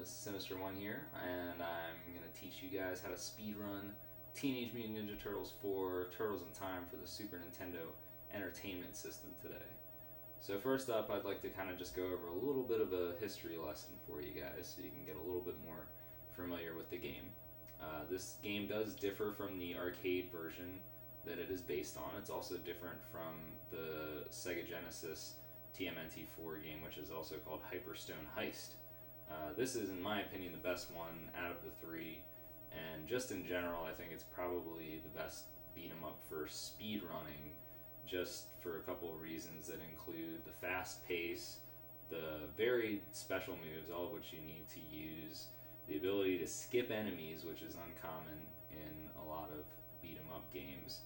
This is Sinister1 here, and I'm going to teach you guys how to speedrun Teenage Mutant Ninja Turtles 4 Turtles in Time for the Super Nintendo Entertainment System today. So first up, I'd like to kind of just go over a little bit of a history lesson for you guys so you can get a little bit more familiar with the game. This game does differ from the arcade version that it is based on. It's also different from the Sega Genesis TMNT IV game, which is also called Hyperstone Heist. This is, in my opinion, the best one out of the three, and just in general, I think it's probably the best beat 'em up for speed running, just for a couple of reasons that include the fast pace, the very special moves, all of which you need to use, the ability to skip enemies, which is uncommon in a lot of beat 'em up games,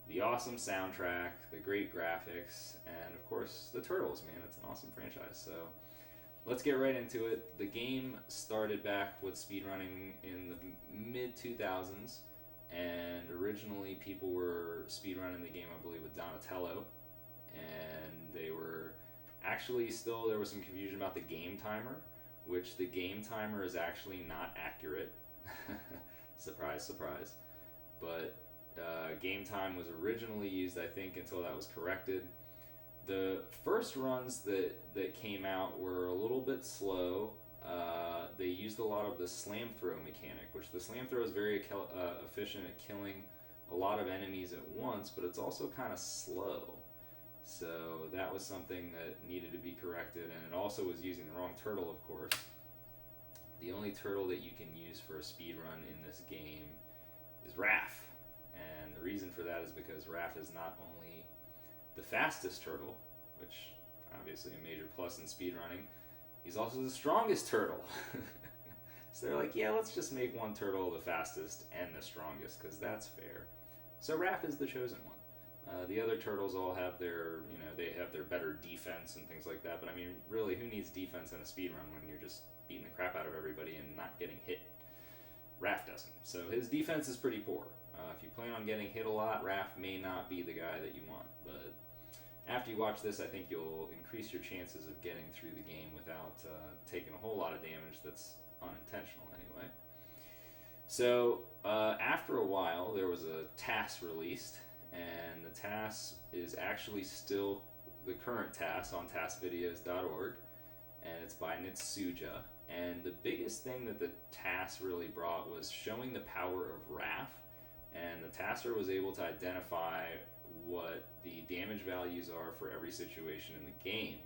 the awesome soundtrack, the great graphics, and of course the Turtles, man. It's an awesome franchise. So let's get right into it. The game started back with speedrunning in the mid-2000s, and originally people were speedrunning the game, I believe, with Donatello, and they were actually still, there was some confusion about the game timer, which the game timer is actually not accurate. Surprise, surprise. But game time was originally used, I think, until that was corrected. The first runs that came out were a little bit slow. They used a lot of the slam throw mechanic, which the slam throw is very efficient at killing a lot of enemies at once, but it's also kind of slow. So that was something that needed to be corrected, and it also was using the wrong turtle, of course. The only turtle that you can use for a speed run in this game is Raph. And the reason for that is because Raph is not only the fastest turtle, which obviously a major plus in speedrunning, he's also the strongest turtle. So they're like, yeah, let's just make one turtle the fastest and the strongest, because that's fair. So Raph is the chosen one. The other turtles all have their, they have their better defense and things like that, but I mean, really, who needs defense in a speedrun when you're just beating the crap out of everybody and not getting hit? Raph doesn't. So his defense is pretty poor. If you plan on getting hit a lot, Raph may not be the guy that you want, but after you watch this, I think you'll increase your chances of getting through the game without taking a whole lot of damage that's unintentional anyway. So after a while, there was a TAS released, and the TAS is actually still the current TAS on tasvideos.org, and it's by Nitsuja. And the biggest thing that the TAS really brought was showing the power of Raph, and the TASer was able to identify what the damage values are for every situation in the game,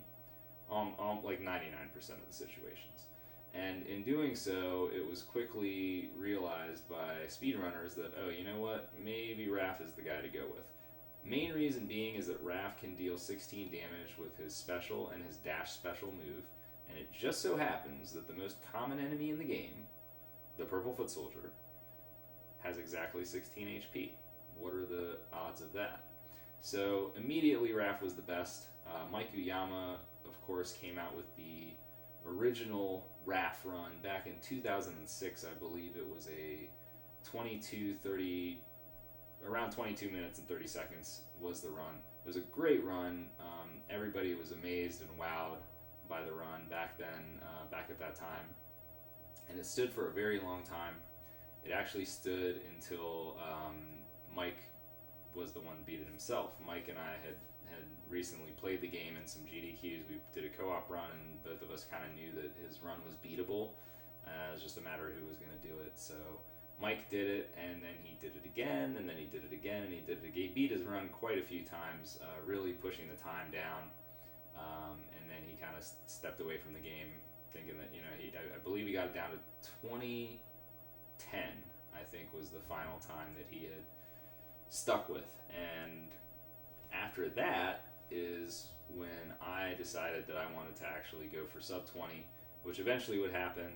like 99% of the situations. And in doing so, it was quickly realized by speedrunners that, oh, you know what, maybe Raph is the guy to go with. Main reason being is that Raph can deal 16 damage with his special and his dash special move, and it just so happens that the most common enemy in the game, the Purple Foot Soldier, has exactly 16 HP. What are the odds of that? So immediately Raph was the best. Mike Uyama, of course, came out with the original Raph run back in 2006. I believe it was a around 22 minutes and 30 seconds was the run. It was a great run. Everybody was amazed and wowed by the run back then, back at that time. And it stood for a very long time. It actually stood until Mike was the one to beat it himself. Mike and I had recently played the game in some GDQs. We did a co-op run, and both of us kind of knew that his run was beatable. It was just a matter of who was going to do it. So Mike did it, and then he did it again, and then he did it again, and he did it again. He beat his run quite a few times, really pushing the time down. And then he kind of stepped away from the game, thinking that, I believe he got it down to 2010, I think, was the final time that he had stuck with. And after that is when I decided that I wanted to actually go for sub 20, which eventually would happen.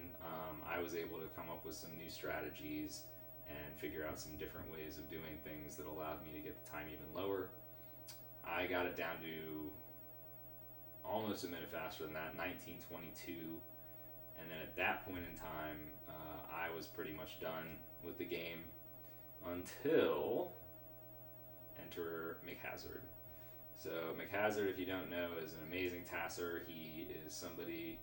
I was able to come up with some new strategies and figure out some different ways of doing things that allowed me to get the time even lower. I got it down to almost a minute faster than that, 1922. And then at that point in time, I was pretty much done with the game until enter McHazard. So McHazard, if you don't know, is an amazing tasser. He is somebody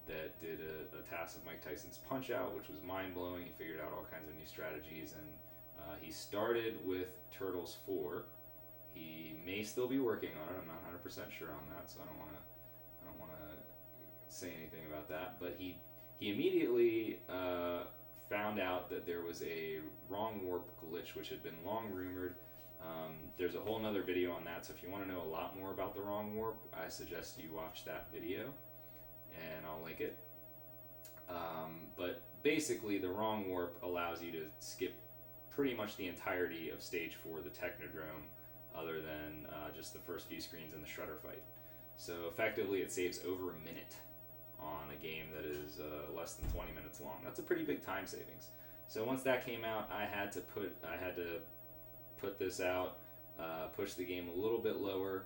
that did a task of Mike Tyson's Punch-Out, which was mind-blowing. He figured out all kinds of new strategies, and he started with Turtles 4. He may still be working on it. I'm not 100% sure on that, so I don't want to say anything about that. But he immediately found out that there was a wrong warp glitch, which had been long rumored. There's a whole nother video on that, so if you want to know a lot more about the wrong warp, I suggest you watch that video, and I'll link it. But basically, the wrong warp allows you to skip pretty much the entirety of Stage 4, the Technodrome, other than just the first few screens in the Shredder fight. So effectively, it saves over a minute on a game that is less than 20 minutes long. That's a pretty big time savings. So once that came out, I had to put this out, push the game a little bit lower,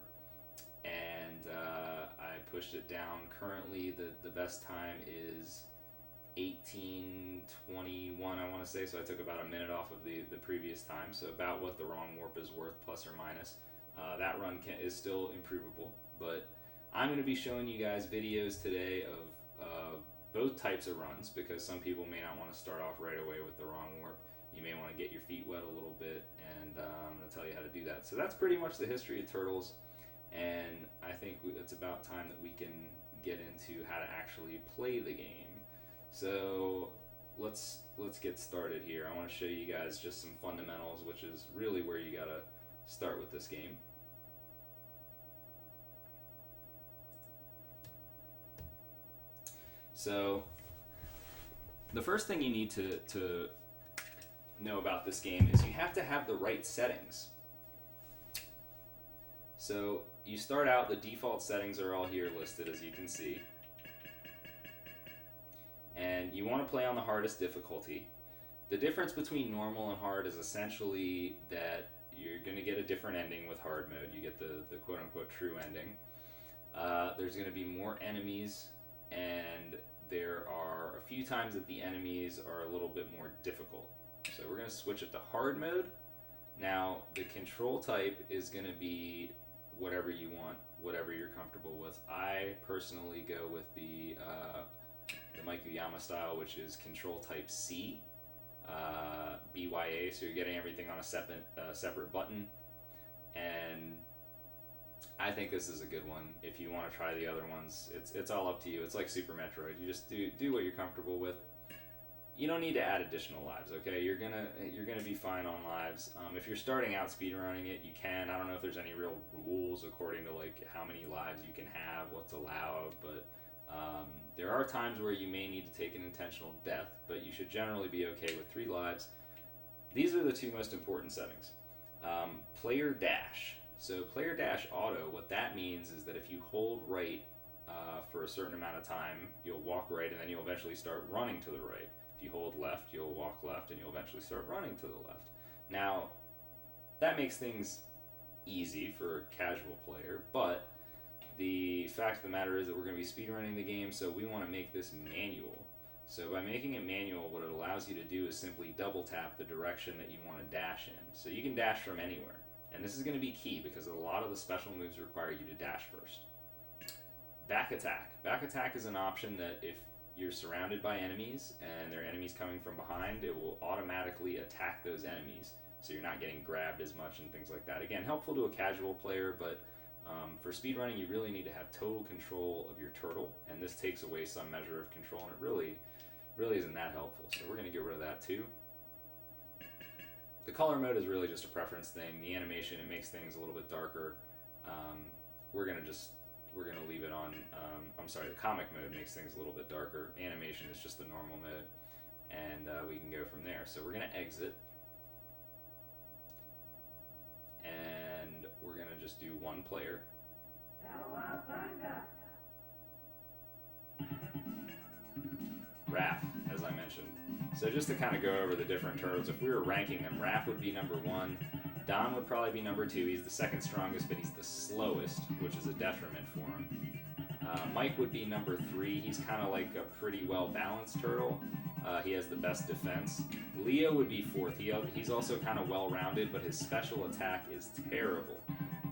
and I pushed it down. Currently, the best time is 18:21, I want to say, so I took about a minute off of the previous time, so about what the wrong warp is worth, plus or minus. That run is still improvable, but I'm going to be showing you guys videos today of both types of runs, because some people may not want to start off right away with the wrong warp. You may want to get your feet wet a little bit, and I'm going to tell you how to do that. So that's pretty much the history of Turtles, and I think it's about time that we can get into how to actually play the game. So let's get started here. I want to show you guys just some fundamentals, which is really where you got to start with this game. So the first thing you need to know about this game is you have to have the right settings. So you start out, the default settings are all here listed, as you can see. And you want to play on the hardest difficulty. The difference between normal and hard is essentially that you're going to get a different ending with hard mode. You get the quote-unquote true ending. There's going to be more enemies, and there are a few times that the enemies are a little bit more difficult. So we're going to switch it to hard mode. Now, the control type is going to be whatever you want, whatever you're comfortable with. I personally go with the Mike Uyama style, which is control type C, BYA, so you're getting everything on a separate button, and I think this is a good one. If you want to try the other ones, it's all up to you. It's like Super Metroid. You just do what you're comfortable with. You don't need to add additional lives, okay? You're gonna be fine on lives. If you're starting out speedrunning it, you can. I don't know if there's any real rules according to like how many lives you can have, what's allowed, but there are times where you may need to take an intentional death, but you should generally be okay with 3 lives. These are the 2 most important settings. Player dash. So player dash auto, what that means is that if you hold right for a certain amount of time, you'll walk right, and then you'll eventually start running to the right. If you hold left, you'll walk left, and you'll eventually start running to the left. Now, that makes things easy for a casual player, but the fact of the matter is that we're going to be speedrunning the game, so we want to make this manual. So by making it manual, what it allows you to do is simply double tap the direction that you want to dash in. So you can dash from anywhere. And this is going to be key because a lot of the special moves require you to dash first. Back attack. Back attack is an option that if you're surrounded by enemies and there are enemies coming from behind, it will automatically attack those enemies, so you're not getting grabbed as much and things like that. Again, helpful to a casual player, but for speedrunning, you really need to have total control of your turtle, and this takes away some measure of control, and it really isn't that helpful. So we're going to get rid of that too. The color mode is really just a preference thing. The animation, it makes things a little bit darker. We're going to leave it on. The comic mode makes things a little bit darker. Animation is just the normal mode, and we can go from there. So we're going to exit, and we're going to just do 1 player. Raph, as I mentioned. So just to kind of go over the different turtles, if we were ranking them, Raph would be number 1, Don would probably be number 2. He's the second strongest, but he's the slowest, which is a detriment for him. Mike would be number 3. He's kind of like a pretty well-balanced turtle. He has the best defense. Leo would be 4th. He's also kind of well-rounded, but his special attack is terrible.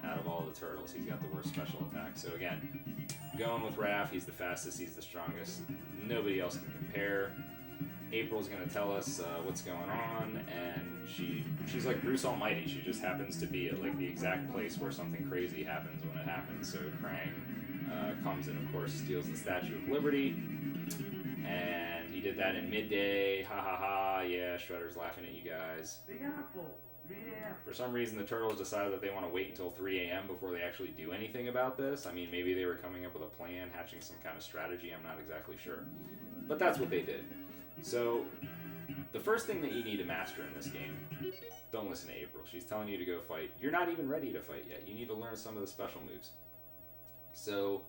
Out of all the turtles, he's got the worst special attack. So again, going with Raph. He's the fastest, he's the strongest. Nobody else can compare. April's going to tell us what's going on, and she's like Bruce Almighty. She just happens to be at like the exact place where something crazy happens when it happens. So Krang comes and, of course, steals the Statue of Liberty, and he did that in midday. Ha ha ha, yeah, Shredder's laughing at you guys. For some reason, the Turtles decided that they want to wait until 3 a.m. before they actually do anything about this. I mean, maybe they were coming up with a plan, hatching some kind of strategy. I'm not exactly sure. But that's what they did. So, the first thing that you need to master in this game, don't listen to April. She's telling you to go fight. You're not even ready to fight yet. You need to learn some of the special moves. So,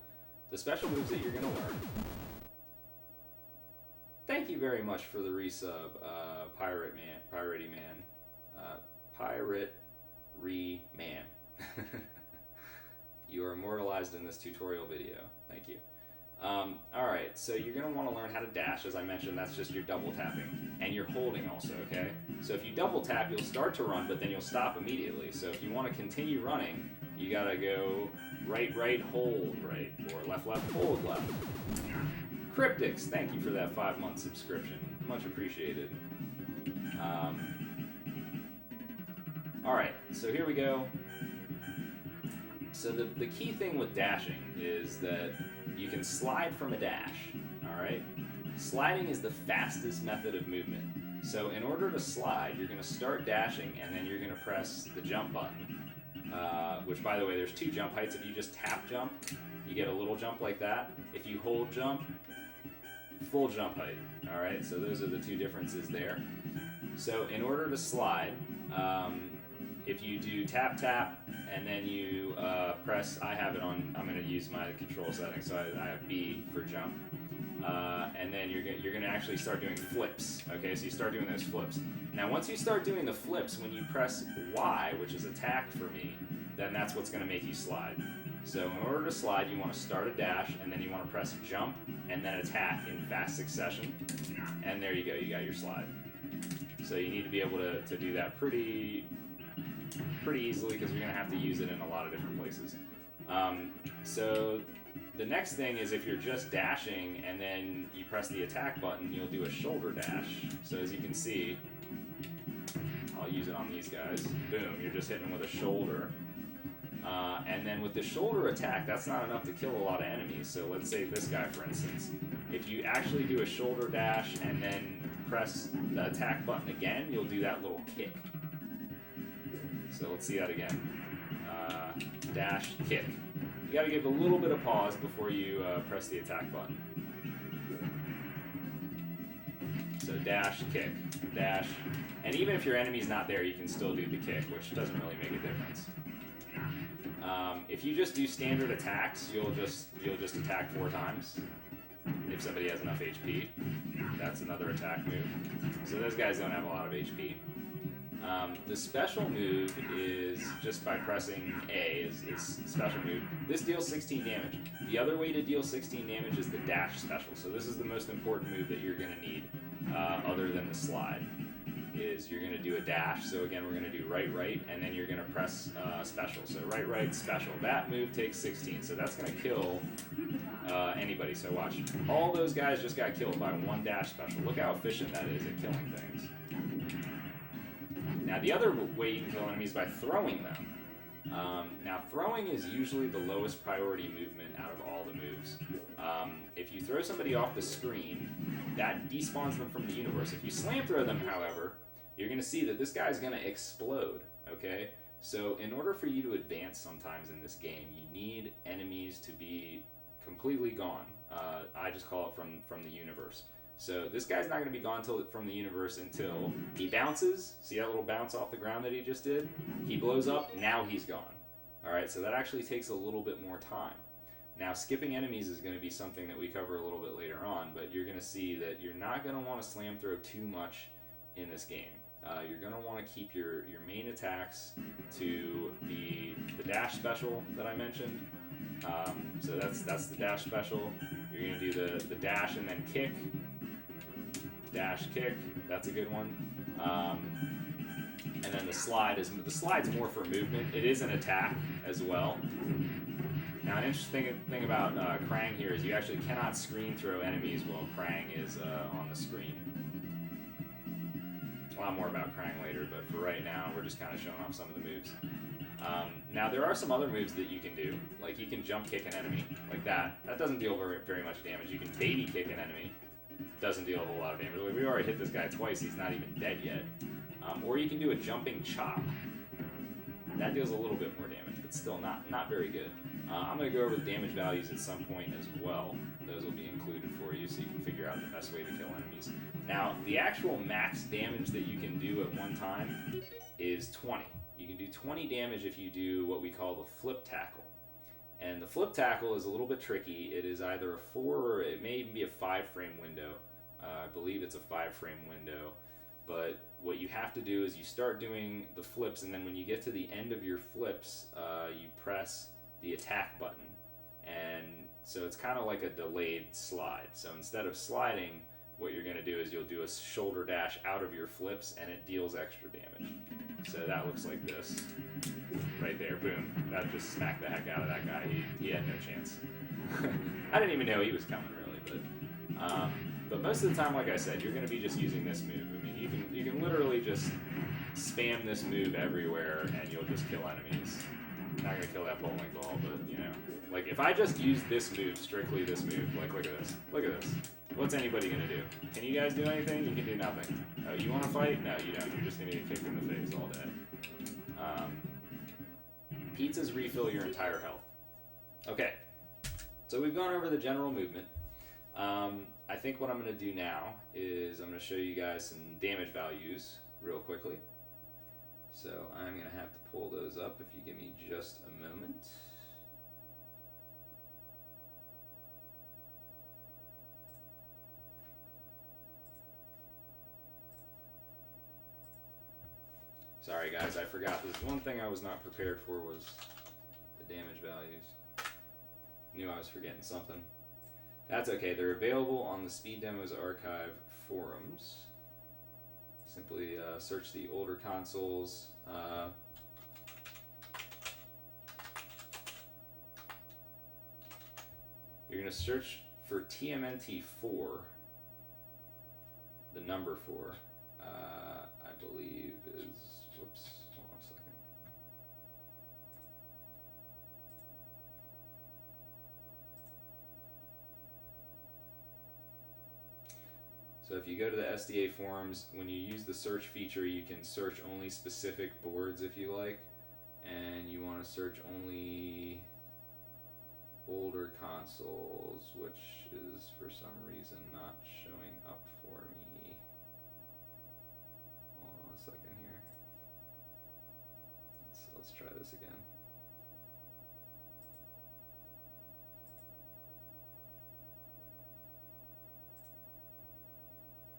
the special moves that you're going to learn... Thank you very much for the resub, Pirate Man. You are immortalized in this tutorial video. Thank you. Alright, so you're going to want to learn how to dash. As I mentioned, that's just your double tapping. And you're holding also, okay? So if you double tap, you'll start to run, but then you'll stop immediately. So if you want to continue running, you got to go right, hold right, or left, hold left. Cryptics, thank you for that 5-month subscription. Much appreciated. Alright, so here we go. So the key thing with dashing is that you can slide from a dash, alright? Sliding is the fastest method of movement. So in order to slide, you're going to start dashing, and then you're going to press the jump button. Which, by the way, there's 2 jump heights. If you just tap jump, you get a little jump like that. If you hold jump, full jump height. Alright, so those are the 2 differences there. So in order to slide, if you do tap tap and then you press, I have it on, I'm going to use my control settings, so I have B for jump. And then you're going to actually start doing flips. Okay, so you start doing those flips. Now once you start doing the flips, when you press Y, which is attack for me, then that's what's going to make you slide. So in order to slide, you want to start a dash, and then you want to press jump, and then attack in fast succession. And there you go, you got your slide. So you need to be able to do that pretty easily, because you're going to have to use it in a lot of different places. So the next thing is, if you're just dashing and then you press the attack button, you'll do a shoulder dash. So as you can see, I'll use it on these guys. Boom, you're just hitting with a shoulder. And then with the shoulder attack, that's not enough to kill a lot of enemies. So let's say this guy, for instance. If you actually do a shoulder dash and then press the attack button again, you'll do that little kick. So let's see that again. Dash, kick. You gotta give a little bit of pause before you press the attack button. So dash, kick, dash. And even if your enemy's not there, you can still do the kick, which doesn't really make a difference. If you just do standard attacks, you'll just attack 4 times. If somebody has enough HP, that's another attack move. So those guys don't have a lot of HP. The special move is just by pressing A is special move. This deals 16 damage. The other way to deal 16 damage is the dash special. So this is the most important move that you're going to need, other than the slide. Is you're going to do a dash. So again, we're going to do right, and then you're going to press special. So right, special. That move takes 16. So that's going to kill anybody. So watch. All those guys just got killed by 1 dash special. Look how efficient that is at killing things. Now the other way you can kill enemies is by throwing them. Now throwing is usually the lowest priority movement out of all the moves. If you throw somebody off the screen, that despawns them from the universe. If you slam throw them, however, you're going to see that this guy's going to explode, okay? So in order for you to advance sometimes in this game, you need enemies to be completely gone. I just call it from the universe. So this guy's not going to be gone from the universe until he bounces. See that little bounce off the ground that he just did? He blows up, now he's gone. Alright, so that actually takes a little bit more time. Now, skipping enemies is going to be something that we cover a little bit later on, but you're going to see that you're not going to want to slam throw too much in this game. You're going to want to keep your main attacks to the dash special that I mentioned. So that's the dash special. You're going to do the dash and then kick. Dash, kick, that's a good one. And then the slide's more for movement. It is an attack as well. Now, an interesting thing about Krang here is you actually cannot screen throw enemies while Krang is on the screen. A lot more about Krang later, but for right now, we're just kind of showing off some of the moves. Now, there are some other moves that you can do. Like, you can jump kick an enemy, like that. That doesn't deal very much damage. You can baby kick an enemy. Doesn't deal a whole lot of damage. Like, we already hit this guy twice. He's not even dead yet. Or you can do a jumping chop. That deals a little bit more damage, but still not very good. I'm going to go over the damage values at some point as well. Those will be included for you so you can figure out the best way to kill enemies. Now, the actual max damage that you can do at one time is 20. You can do 20 damage if you do what we call the flip tackle. And the flip tackle is a little bit tricky. It is either a 4 or it may even be a 5-frame window. I believe it's a 5-frame window. But what you have to do is you start doing the flips, and then when you get to the end of your flips, you press the attack button. And so it's kind of like a delayed slide. So instead of sliding, what you're going to do is you'll do a shoulder dash out of your flips, and it deals extra damage. So that looks like this. Right there, boom. That just smacked the heck out of that guy. He had no chance. I didn't even know he was coming, really. But most of the time, like I said, you're going to be just using this move. I mean, you can literally just spam this move everywhere, and you'll just kill enemies. Not going to kill that bowling ball, but, you know. Like, if I just use this move, strictly this move, like, look at this. Look at this. What's anybody going to do? Can you guys do anything? You can do nothing. Oh, you want to fight? No, you don't. You're just going to get kicked in the face all day. Pizzas refill your entire health. Okay. So we've gone over the general movement. I think what I'm going to do now is I'm going to show you guys some damage values real quickly. So I'm going to have to pull those up if you give me just a moment. Sorry guys, I forgot. This one thing I was not prepared for was the damage values. Knew I was forgetting something. That's okay. They're available on the Speed Demos Archive forums. Simply search the older consoles. You're going to search for TMNT IV. The number 4, I believe, is... Whoops, hold on a second. So if you go to the SDA forums, when you use the search feature, you can search only specific boards if you like, and you want to search only older consoles, which is for some reason not showing up for me. Hold on a second here. Let's try this again.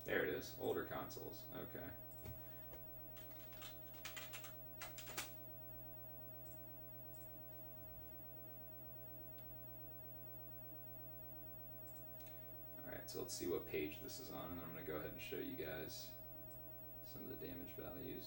There it is, older consoles. Okay. Alright, so let's see what page this is on, and I'm going to go ahead and show you guys some of the damage values.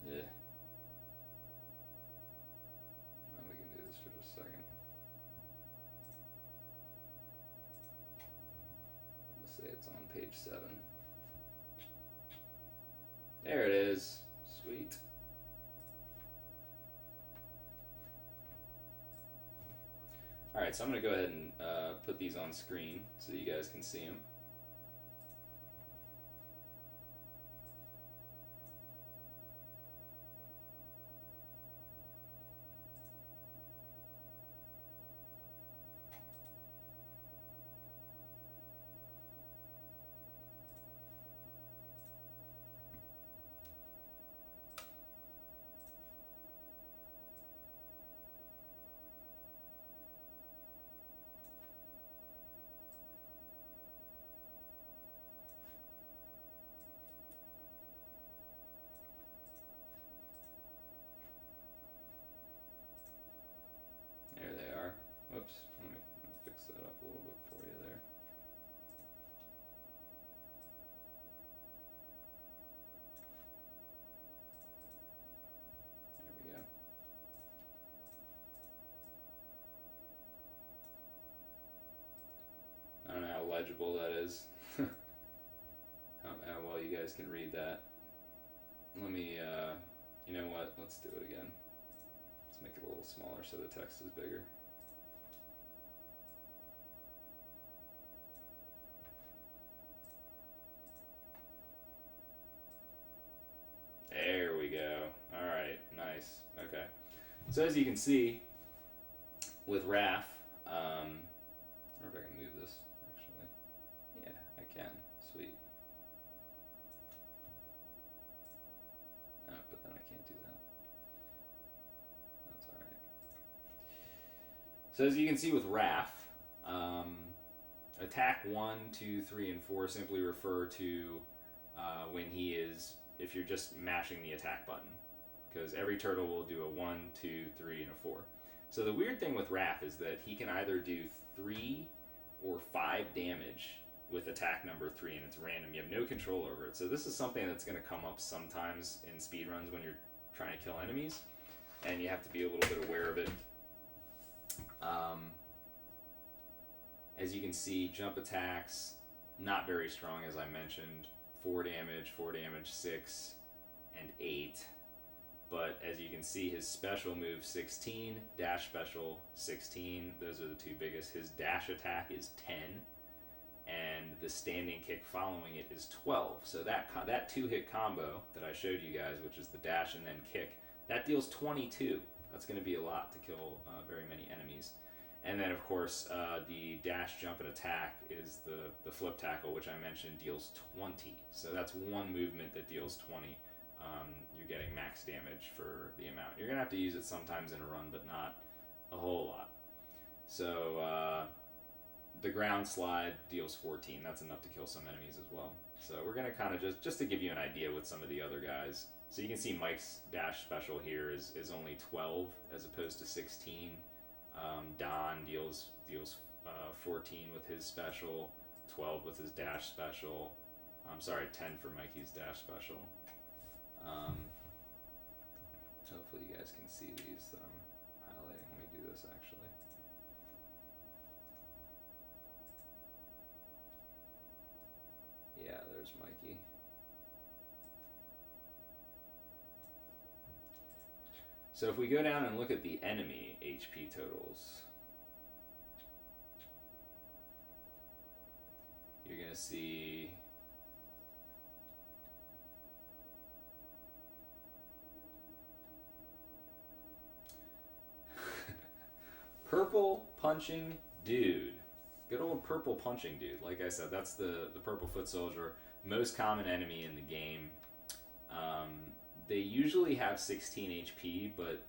Yeah. Oh, we can do this for just a second. Let's say it's on page 7. There it is. Sweet. Alright, so I'm going to go ahead and put these on screen so you guys can see them. legible that is. How well you guys can read that. Let me, you know what? Let's do it again. Let's make it a little smaller so the text is bigger. There we go. All right, nice. Okay. So as you can see, with RAF, I wonder if I can move this, actually. Yeah, I can. Sweet. Oh, but then I can't do that. That's alright. So as you can see with RAF, attack 1, 2, 3, and 4 simply refer to when he is, if you're just mashing the attack button. Because every turtle will do a 1, 2, 3, and a 4. So the weird thing with Raph is that he can either do 3 or 5 damage with attack number 3, and it's random. You have no control over it. So this is something that's going to come up sometimes in speedruns when you're trying to kill enemies, and you have to be a little bit aware of it. As you can see, jump attacks, not very strong as I mentioned. 4 damage, 6, and 8. But as you can see, his special move 16, dash special 16, those are the two biggest. His dash attack is 10, and the standing kick following it is 12. So that 2-hit combo that I showed you guys, which is the dash and then kick, that deals 22. That's going to be a lot to kill very many enemies. And then, of course, the dash, jump, and attack is the flip tackle, which I mentioned, deals 20. So that's one movement that deals 20. You're getting max damage for the amount. You're going to have to use it sometimes in a run, but not a whole lot. So the ground slide deals 14. That's enough to kill some enemies as well. So we're going to kind of just to give you an idea with some of the other guys. So you can see Mike's dash special here is only 12 as opposed to 16. Don deals 14 with his special, 12 with his dash special. I'm sorry, 10 for Mikey's dash special. Hopefully you guys can see these that I'm highlighting. Let me do this actually. Yeah, there's Mikey. So if we go down and look at the enemy HP totals, you're going to see Purple Punching Dude. Good old Purple Punching Dude. Like I said, that's the Purple Foot Soldier, most common enemy in the game. They usually have 16 HP, but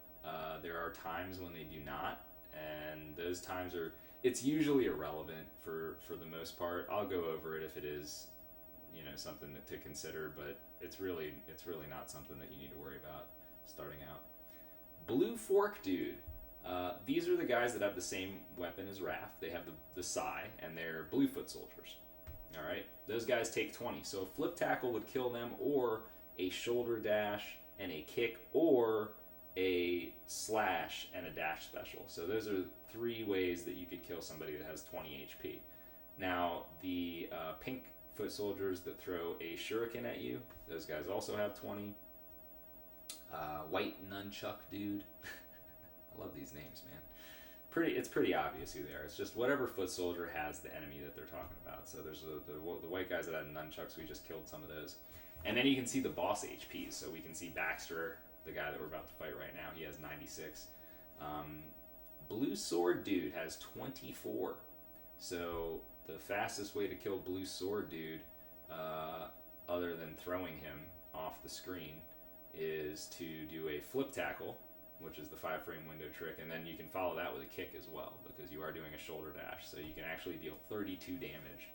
there are times when they do not, and those times are, it's usually irrelevant for the most part. I'll go over it if it is, you know, something to consider, but it's really not something that you need to worry about starting out. Blue Fork Dude. These are the guys that have the same weapon as Raph. They have the Sai, and they're Blue Foot Soldiers. Alright? Those guys take 20. So a flip tackle would kill them, or a shoulder dash and a kick, or a slash and a dash special. So those are 3 ways that you could kill somebody that has 20 HP. Now, the pink foot soldiers that throw a shuriken at you, those guys also have 20. White nunchuck dude. I love these names, man. It's pretty obvious who they are. It's just whatever foot soldier has the enemy that they're talking about. So there's the white guys that had nunchucks. We just killed some of those. And then you can see the boss HPs. So we can see Baxter, the guy that we're about to fight right now. He has 96. Blue Sword Dude has 24. So the fastest way to kill Blue Sword Dude, other than throwing him off the screen, is to do a flip tackle, which is the 5-frame window trick, and then you can follow that with a kick as well, because you are doing a shoulder dash. So you can actually deal 32 damage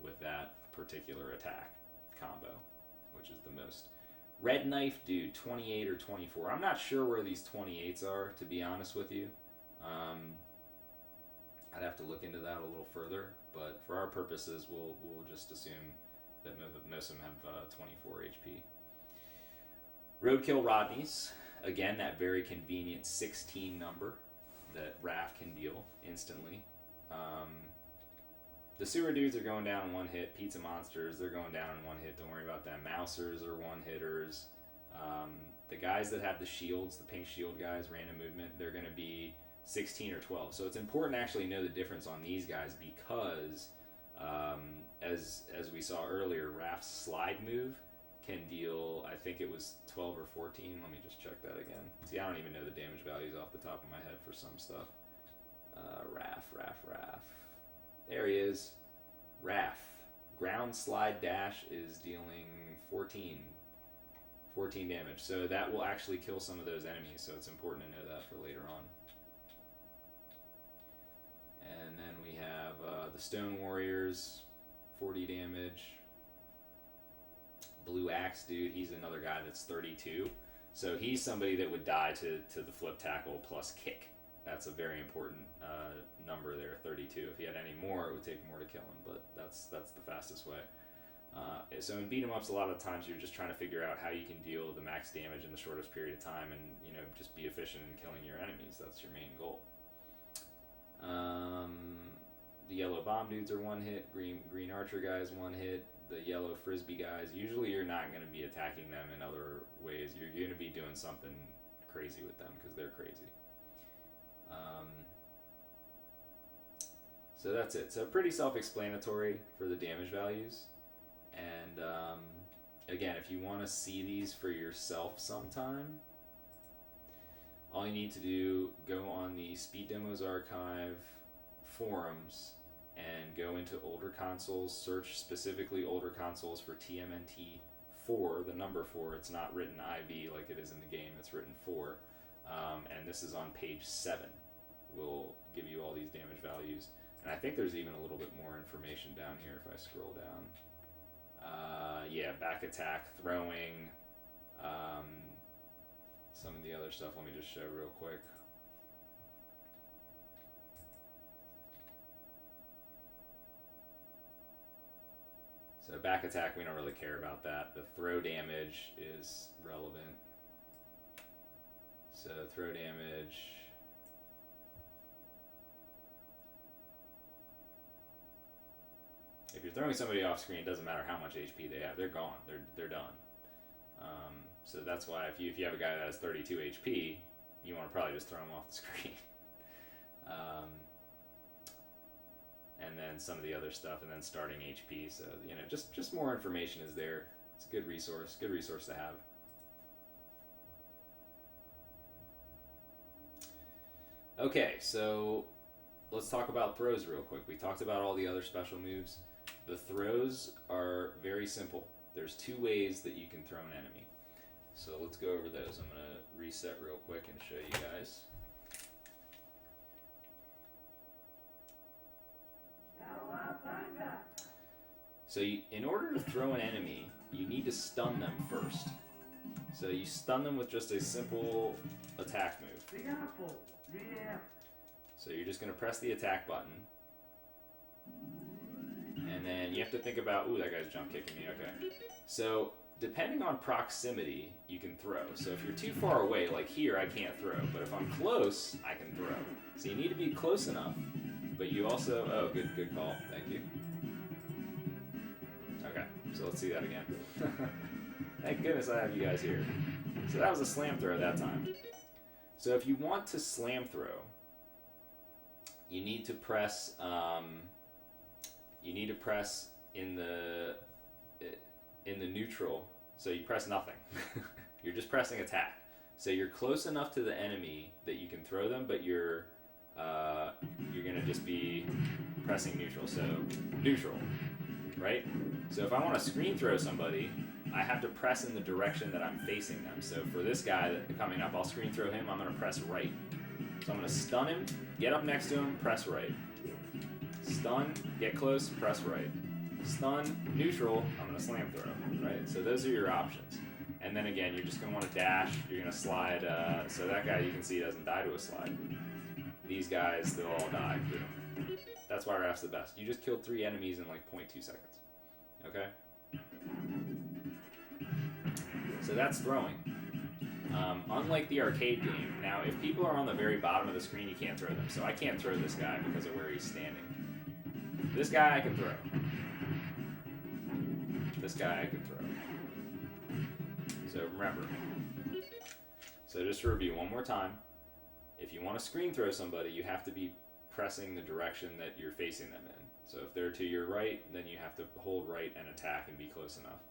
with that particular attack combo, which is the most. Red Knife Dude, 28 or 24. I'm not sure where these 28s are, to be honest with you. I'd have to look into that a little further, but for our purposes, we'll just assume that most of them have 24 HP. Roadkill Rodneys, again, that very convenient 16 number that Raph can deal instantly. The sewer dudes are going down in one hit. Pizza monsters, they're going down in one hit. Don't worry about them. Mousers are one hitters. The guys that have the shields, the pink shield guys, random movement, they're going to be 16 or 12. So it's important to actually know the difference on these guys because, as we saw earlier, Raph's slide move can deal, I think it was 12 or 14. Let me just check that again. See, I don't even know the damage values off the top of my head for some stuff. Raph. There he is. Raph. Ground slide dash is dealing 14 damage. So that will actually kill some of those enemies, so it's important to know that for later on. And then we have the Stone Warriors, 40 damage. Blue Axe dude, he's another guy that's 32. So he's somebody that would die to the flip tackle plus kick. That's a very important number there, 32. If he had any more, it would take more to kill him, but that's the fastest way. So in beat 'em ups, a lot of times you're just trying to figure out how you can deal the max damage in the shortest period of time, and just be efficient in killing your enemies. That's your main goal. The yellow bomb dudes are one hit. Green archer guys one hit. The yellow frisbee guys, usually you're not going to be attacking them in other ways. You're going to be doing something crazy with them because they're crazy. So that's it. So pretty self-explanatory for the damage values. And again, if you want to see these for yourself sometime, all you need to do, go on the Speed Demos Archive forums and go into older consoles, search specifically older consoles for TMNT 4, the number 4. It's not written IV like it is in the game, it's written 4. And this is on page 7. We'll give you all these damage values. And I think there's even a little bit more information down here if I scroll down. Yeah, back attack, throwing, some of the other stuff. Let me just show real quick. So back attack, we don't really care about that. The throw damage is relevant. So throw damage. If you're throwing somebody off screen, it doesn't matter how much HP they have. They're gone. They're done. So that's why if you have a guy that has 32 HP, you want to probably just throw him off the screen. And then some of the other stuff, and then starting HP. So just more information is there. It's a good resource to have. Okay, so let's talk about throws real quick. We talked about all the other special moves. The throws are very simple. There's 2 ways that you can throw an enemy. So let's go over those. I'm going to reset real quick and show you guys. So in order to throw an enemy, you need to stun them first. So you stun them with just a simple attack move. So you're just going to press the attack button. And then you have to think about, ooh, that guy's jump kicking me, okay. So depending on proximity, you can throw. So if you're too far away, like here, I can't throw. But if I'm close, I can throw. So you need to be close enough. But you also, oh, good call, thank you. Okay, so let's see that again. Thank goodness I have you guys here. So that was a slam throw that time. So if you want to slam throw, you need to press in the neutral. So you press nothing. You're just pressing attack. So you're close enough to the enemy that you can throw them, but you're gonna just be pressing neutral. So neutral, right? So if I want to screen throw somebody, I have to press in the direction that I'm facing them. So for this guy coming up, I'll screen throw him. I'm gonna press right. So I'm gonna stun him, get up next to him, press right. Stun, get close, press right. Stun, neutral, I'm going to slam throw, right? So those are your options. And then again, you're just going to want to dash, you're going to slide, so that guy you can see doesn't die to a slide. These guys, they'll all die. Boom. That's why Raph's the best. You just killed 3 enemies in like 0.2 seconds. Okay? So that's throwing. Unlike the arcade game, now if people are on the very bottom of the screen, you can't throw them. So I can't throw this guy because of where he's standing. This guy I can throw. This guy I can throw. So remember. So just to review one more time. If you want to screen throw somebody, you have to be pressing the direction that you're facing them in. So if they're to your right, then you have to hold right and attack and be close enough.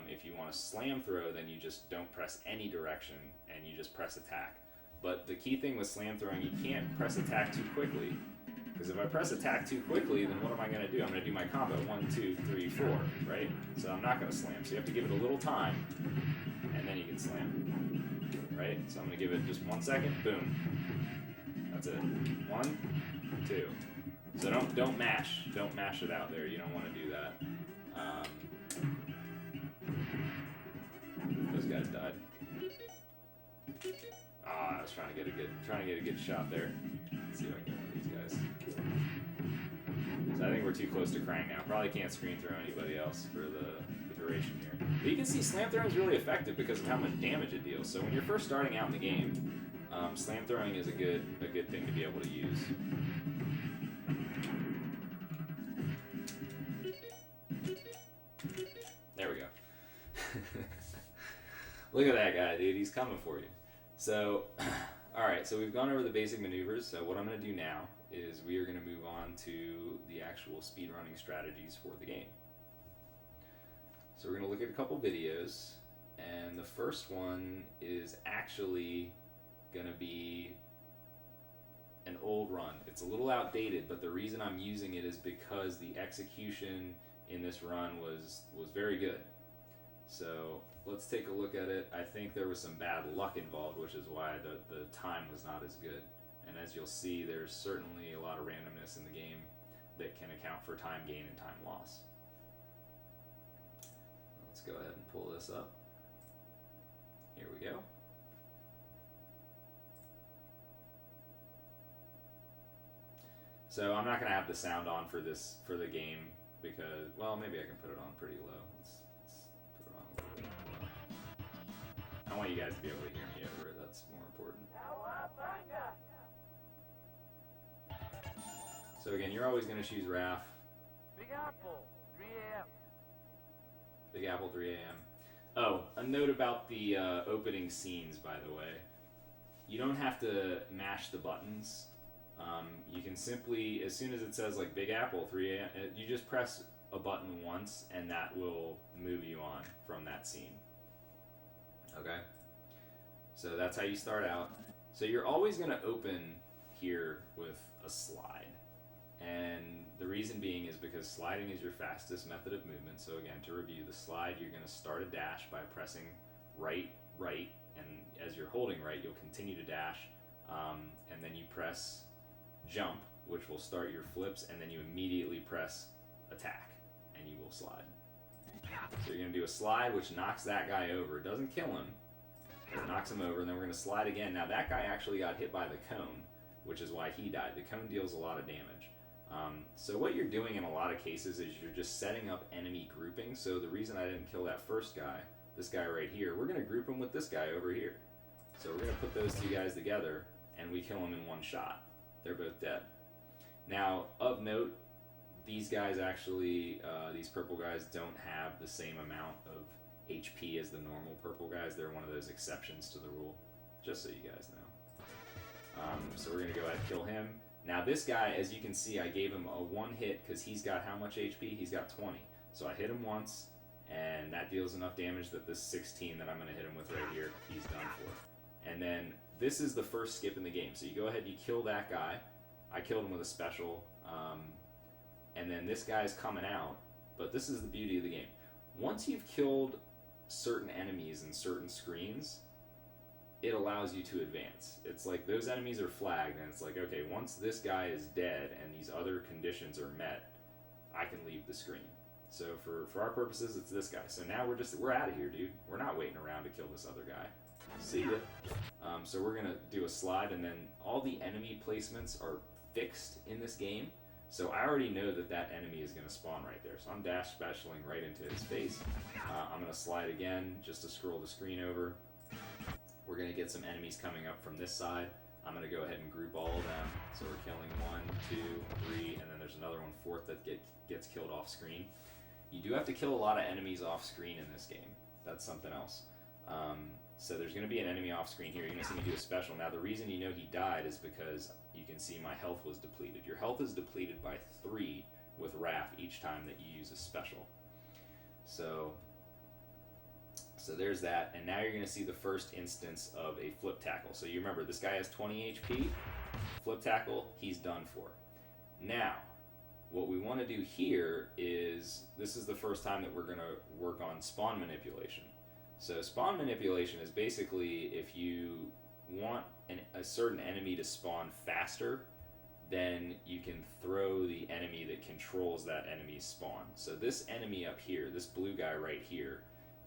If you want to slam throw, then you just don't press any direction and you just press attack. But the key thing with slam throwing, you can't press attack too quickly. Because if I press attack too quickly, then what am I going to do? I'm going to do my combo 1, 2, 3, 4, right? So I'm not going to slam. So you have to give it a little time, and then you can slam, right? So I'm going to give it just 1 second, boom. That's it. 1, 2. So don't mash it out there. You don't want to do that. Those guys died. I was trying to get a good shot there. Let's see if I can get one of these guys. So I think we're too close to Krang now. Probably can't screen throw anybody else for the duration here. But you can see slam throwing is really effective because of how much damage it deals. So when you're first starting out in the game, slam throwing is a good thing to be able to use. There we go. Look at that guy, dude. He's coming for you. So, alright, so we've gone over the basic maneuvers. So what I'm going to do now is we are going to move on to the actual speedrunning strategies for the game. So we're going to look at a couple videos, and the first one is actually going to be an old run. It's a little outdated, but the reason I'm using it is because the execution in this run was very good. So let's take a look at it. I think there was some bad luck involved, which is why the time was not as good. And as you'll see, there's certainly a lot of randomness in the game that can account for time gain and time loss. Let's go ahead and pull this up. Here we go. So I'm not going to have the sound on for the game because, well, maybe I can put it on pretty low. Let's put it on a little bit low. I want you guys to be able to hear me over it. That's more important. So again, you're always going to choose Raph. Big Apple, 3 a.m. Big Apple, 3 a.m. Oh, a note about the opening scenes, by the way. You don't have to mash the buttons. You can simply, as soon as it says like Big Apple, 3 a.m., you just press a button once and that will move you on from that scene. Okay? So that's how you start out. So you're always going to open here with a slide. And the reason being is because sliding is your fastest method of movement. So again, to review the slide, you're going to start a dash by pressing right, and as you're holding right, you'll continue to dash, and then you press jump, which will start your flips, and then you immediately press attack, and you will slide. So you're going to do a slide, which knocks that guy over. It doesn't kill him, but it knocks him over, and then we're going to slide again. Now that guy actually got hit by the cone, which is why he died. The cone deals a lot of damage. So what you're doing in a lot of cases is you're just setting up enemy grouping. So the reason I didn't kill that first guy, this guy right here, we're going to group him with this guy over here. So we're going to put those two guys together, and we kill them in one shot. They're both dead. Now, of note, these guys actually, these purple guys don't have the same amount of HP as the normal purple guys. They're one of those exceptions to the rule, just so you guys know. So we're going to go ahead and kill him. Now this guy, as you can see, I gave him a one hit because he's got how much HP? He's got 20. So I hit him once, and that deals enough damage that this 16 that I'm going to hit him with right here, he's done for. And then this is the first skip in the game. So you go ahead, you kill that guy. I killed him with a special. And then this guy's coming out. But this is the beauty of the game. Once you've killed certain enemies in certain screens, it allows you to advance. It's like those enemies are flagged, and it's like, okay, once this guy is dead and these other conditions are met, I can leave the screen. So for our purposes, it's this guy. So now we're out of here, dude. We're not waiting around to kill this other guy. See ya. So we're gonna do a slide, and then all the enemy placements are fixed in this game. So I already know that that enemy is gonna spawn right there. So I'm dash specialing right into his face. I'm gonna slide again just to scroll the screen over. We're going to get some enemies coming up from this side. I'm going to go ahead and group all of them. So we're killing 1, 2, 3, and then there's another one, 4th, that gets killed off screen. You do have to kill a lot of enemies off screen in this game. That's something else. So there's going to be an enemy off screen here. You're going to see me do a special. Now the reason you know he died is because you can see my health was depleted. Your health is depleted by 3 with Raph each time that you use a special. So there's that, and now you're going to see the first instance of a flip tackle. So you remember, this guy has 20 HP. Flip tackle, he's done for. Now, what we want to do here is, this is the first time that we're going to work on spawn manipulation. So spawn manipulation is basically if you want a certain enemy to spawn faster, then you can throw the enemy that controls that enemy's spawn. So this enemy up here, this blue guy right here,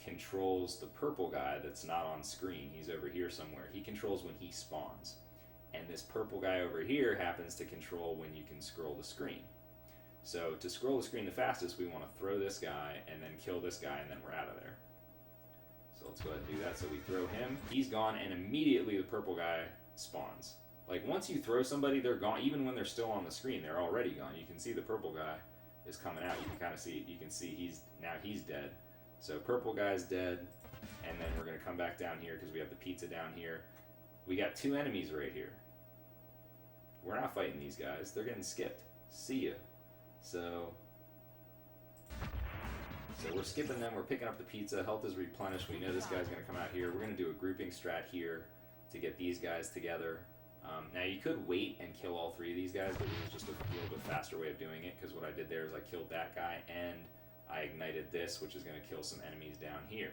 controls the purple guy that's not on screen. He's over here somewhere. He controls when he spawns. And this purple guy over here happens to control when you can scroll the screen. So to scroll the screen the fastest, we want to throw this guy and then kill this guy, and then we're out of there. So let's go ahead and do that. So we throw him, he's gone, and immediately the purple guy spawns. Like, once you throw somebody, they're gone. Even when they're still on the screen, they're already gone. You can see the purple guy is coming out. You can kind of see, you can see he's dead. So purple guy's dead, and then we're going to come back down here because we have the pizza down here. We got 2 enemies right here. We're not fighting these guys. They're getting skipped. See ya. So we're skipping them. We're picking up the pizza. Health is replenished. We know this guy's going to come out here. We're going to do a grouping strat here to get these guys together. Now you could wait and kill all 3 of these guys, but this is just a little bit faster way of doing it, because what I did there is I killed that guy and I ignited this, which is going to kill some enemies down here.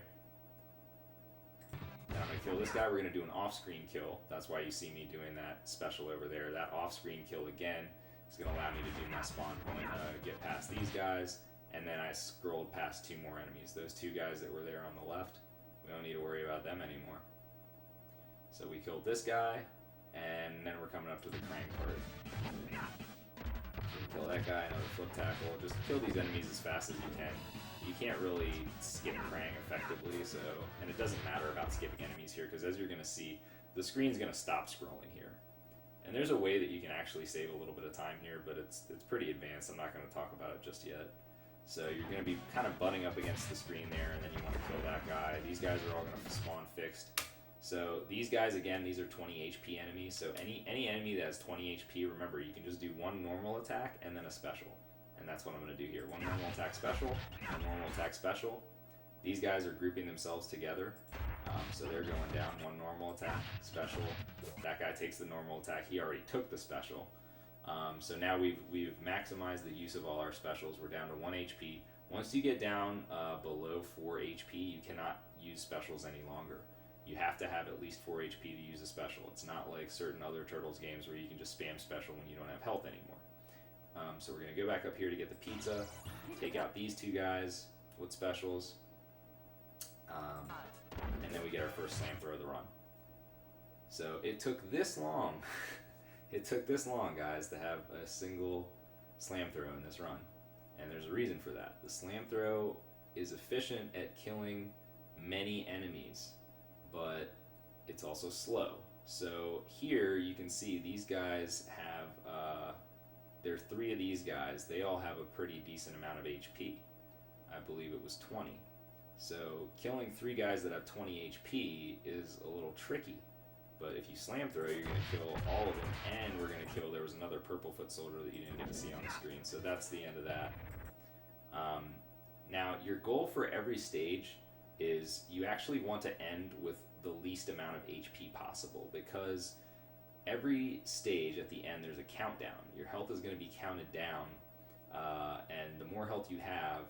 Now I'm going to kill this guy. We're going to do an off-screen kill. That's why you see me doing that special over there. That off-screen kill again is going to allow me to do my spawn point, get past these guys, and then I scrolled past 2 more enemies. Those 2 guys that were there on the left, we don't need to worry about them anymore. So we killed this guy, and then we're coming up to the crank part. Kill that guy, another flip tackle. Just kill these enemies as fast as you can. You can't really skip Krang effectively, and it doesn't matter about skipping enemies here, because as you're going to see, the screen's going to stop scrolling here. And there's a way that you can actually save a little bit of time here, but it's pretty advanced. I'm not going to talk about it just yet. So you're going to be kind of butting up against the screen there, and then you want to kill that guy. These guys are all going to spawn fixed. So these guys, again, these are 20 HP enemies. So any enemy that has 20 HP, remember, you can just do 1 normal attack and then a special. And that's what I'm going to do here. 1 normal attack special, 1 normal attack special. These guys are grouping themselves together. So they're going down 1 normal attack, special. That guy takes the normal attack. He already took the special. So now we've maximized the use of all our specials. We're down to 1 HP. Once you get down below 4 HP, you cannot use specials any longer. You have to have at least 4 HP to use a special. It's not like certain other Turtles games where you can just spam special when you don't have health anymore. So we're going to go back up here to get the pizza, take out these 2 guys with specials, and then we get our first slam throw of the run. So it took this long, it took this long, guys, to have a single slam throw in this run. And there's a reason for that. The slam throw is efficient at killing many enemies, but it's also slow. So here you can see these guys have, there are 3 of these guys, they all have a pretty decent amount of HP. I believe it was 20. So killing 3 guys that have 20 HP is a little tricky. But if you slam throw, you're going to kill all of them, and we're going to kill, there was another purple foot soldier that you didn't get to see on the screen. So that's the end of that. Now, your goal for every stage is you actually want to end with the least amount of HP possible, because every stage at the end there's a countdown. Your health is going to be counted down, and the more health you have,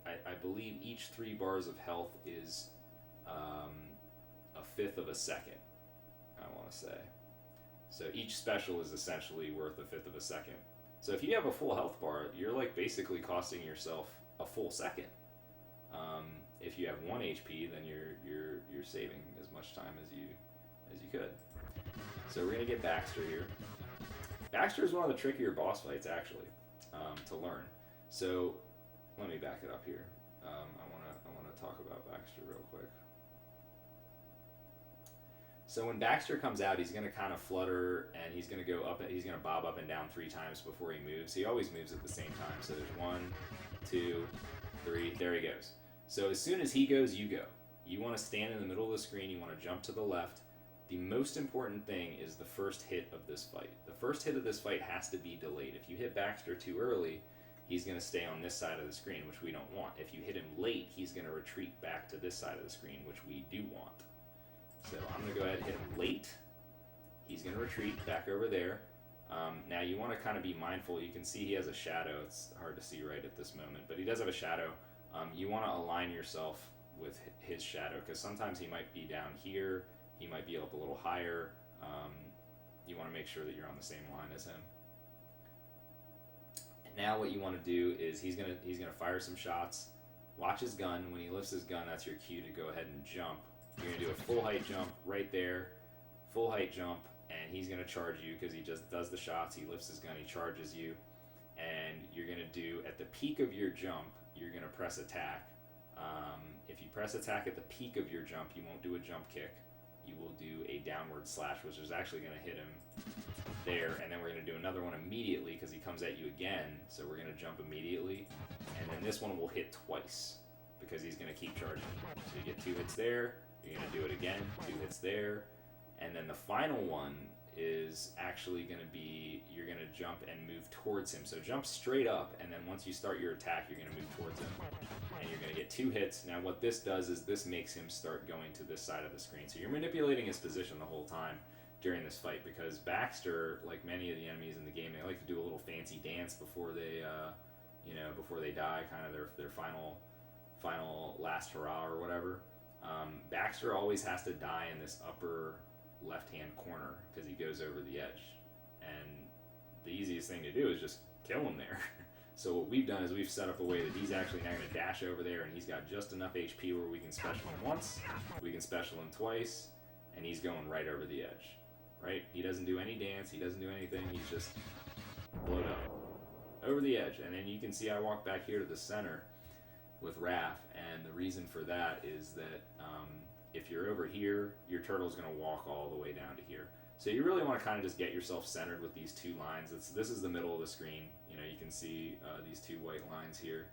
I believe each 3 bars of health is a 1/5 of a second, I want to say. So each special is essentially worth a 1/5 of a second. So if you have a full health bar, you're like basically costing yourself a full second. If you have 1 HP, then you're saving as much time as you could. So we're gonna get Baxter here. Baxter is one of the trickier boss fights, actually, to learn. So let me back it up here. I wanna talk about Baxter real quick. So when Baxter comes out, he's going to kind of flutter, and he's going to go up. He's going to bob up and down 3 times before he moves. He always moves at the same time. So there's 1, 2, 3. There he goes. So as soon as he goes, you go. You want to stand in the middle of the screen. You want to jump to the left. The most important thing is the first hit of this fight. The first hit of this fight has to be delayed. If you hit Baxter too early, he's going to stay on this side of the screen, which we don't want. If you hit him late, he's going to retreat back to this side of the screen, which we do want. So I'm going to go ahead and hit him late. He's going to retreat back over there. Now you want to kind of be mindful. You can see he has a shadow. It's hard to see right at this moment, but he does have a shadow. You want to align yourself with his shadow, because sometimes he might be down here. He might be up a little higher. You want to make sure that you're on the same line as him. And now what you want to do is he's gonna fire some shots. Watch his gun. When he lifts his gun, that's your cue to go ahead and jump. You're going to do a full height jump right there, full height jump, and he's going to charge you because he just does the shots. He lifts his gun, he charges you, and you're going to do, at the peak of your jump, you're going to press attack. If you press attack at the peak of your jump, you won't do a jump kick. You will do a downward slash, which is actually going to hit him there, and then we're going to do another one immediately because he comes at you again, so we're going to jump immediately, and then this one will hit twice because he's going to keep charging you. So you get 2 hits there, you're going to do it again, 2 hits there, and then the final one is actually going to be, you're going to jump and move towards him. So jump straight up, and then once you start your attack, you're going to move towards him, and you're going to get 2 hits. Now what this does is this makes him start going to this side of the screen. So you're manipulating his position the whole time during this fight, because Baxter, like many of the enemies in the game, they like to do a little fancy dance before they, before they die, kind of their final last hurrah or whatever. Baxter always has to die in this upper left-hand corner because he goes over the edge, and the easiest thing to do is just kill him there. So what we've done is we've set up a way that he's actually not going to dash over there, and he's got just enough HP where we can special him once, we can special him twice, and he's going right over the edge. Right? He doesn't do any dance, he doesn't do anything, he's just blowed up over the edge. And then you can see I walk back here to the center with Raph, and the reason for that is that if you're over here, your turtle's going to walk all the way down to here. So you really want to kind of just get yourself centered with these 2 lines. This is the middle of the screen. You can see these 2 white lines here.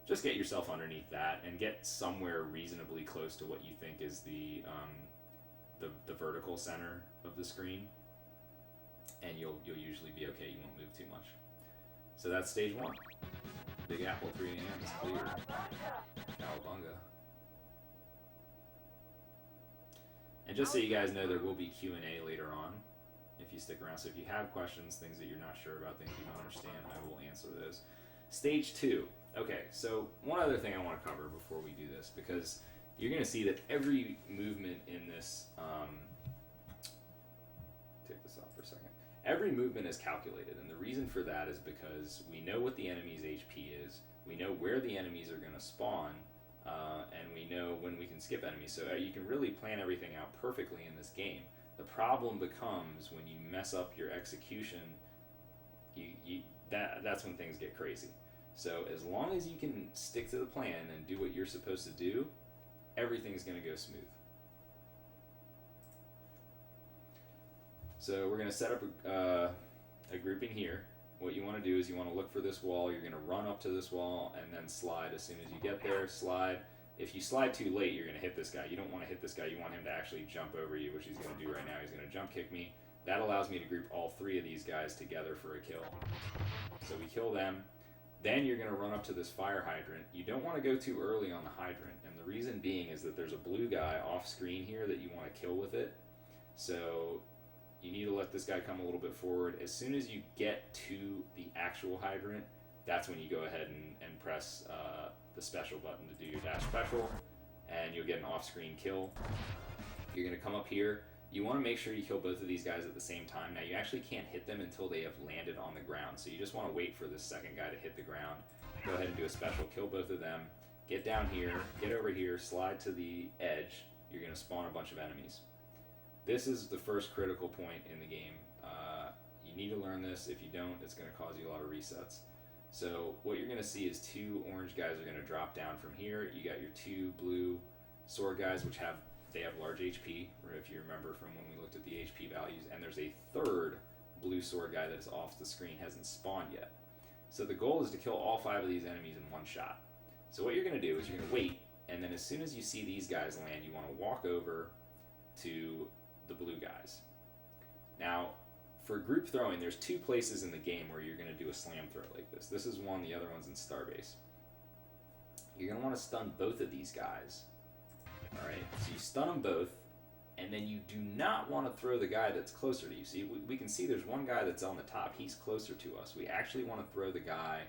Just get yourself underneath that and get somewhere reasonably close to what you think is the vertical center of the screen, and you'll usually be okay. You won't move too much. So that's stage 1. Big Apple 3 AM is clear. Cowabunga. And just so you guys know, there will be Q&A later on if you stick around. So if you have questions, things that you're not sure about, things you don't understand, I will answer those. Stage 2. Okay, so one other thing I want to cover before we do this, because you're going to see that every movement in this, take this off for a second. Every movement is calculated, and the reason for that is because we know what the enemy's HP is, we know where the enemies are going to spawn, and we know when we can skip enemies. So you can really plan everything out perfectly in this game. The problem becomes when you mess up your execution, that's when things get crazy. So as long as you can stick to the plan and do what you're supposed to do, everything's going to go smooth. So we're going to set up a grouping here. What you want to do is you want to look for this wall. You're going to run up to this wall and then slide as soon as you get there. Slide. If you slide too late, you're going to hit this guy. You don't want to hit this guy. You want him to actually jump over you, which he's going to do right now. He's going to jump kick me. That allows me to group all 3 of these guys together for a kill. So we kill them. Then you're going to run up to this fire hydrant. You don't want to go too early on the hydrant, and the reason being is that there's a blue guy off screen here that you want to kill with it. So you need to let this guy come a little bit forward. As soon as you get to the actual hydrant, that's when you go ahead and press the special button to do your dash special, and you'll get an off-screen kill. You're going to come up here. You want to make sure you kill both of these guys at the same time. Now, you actually can't hit them until they have landed on the ground, so you just want to wait for this second guy to hit the ground. Go ahead and do a special, kill both of them, get down here, get over here, slide to the edge. You're going to spawn a bunch of enemies. This is the first critical point in the game. You need to learn this. If you don't, it's going to cause you a lot of resets. So what you're going to see is 2 orange guys are going to drop down from here. You got your 2 blue sword guys, which have they have large HP, or if you remember from when we looked at the HP values, and there's a third blue sword guy that is off the screen, hasn't spawned yet. So the goal is to kill all 5 of these enemies in one shot. So what you're going to do is you're going to wait, and then as soon as you see these guys land, you want to walk over to the blue guys. Now, for group throwing, there's 2 places in the game where you're going to do a slam throw like this. This is one, the other one's in Starbase. You're going to want to stun both of these guys. Alright, so you stun them both, and then you do not want to throw the guy that's closer to you. See, we can see there's one guy that's on the top. He's closer to us. We actually want to throw the guy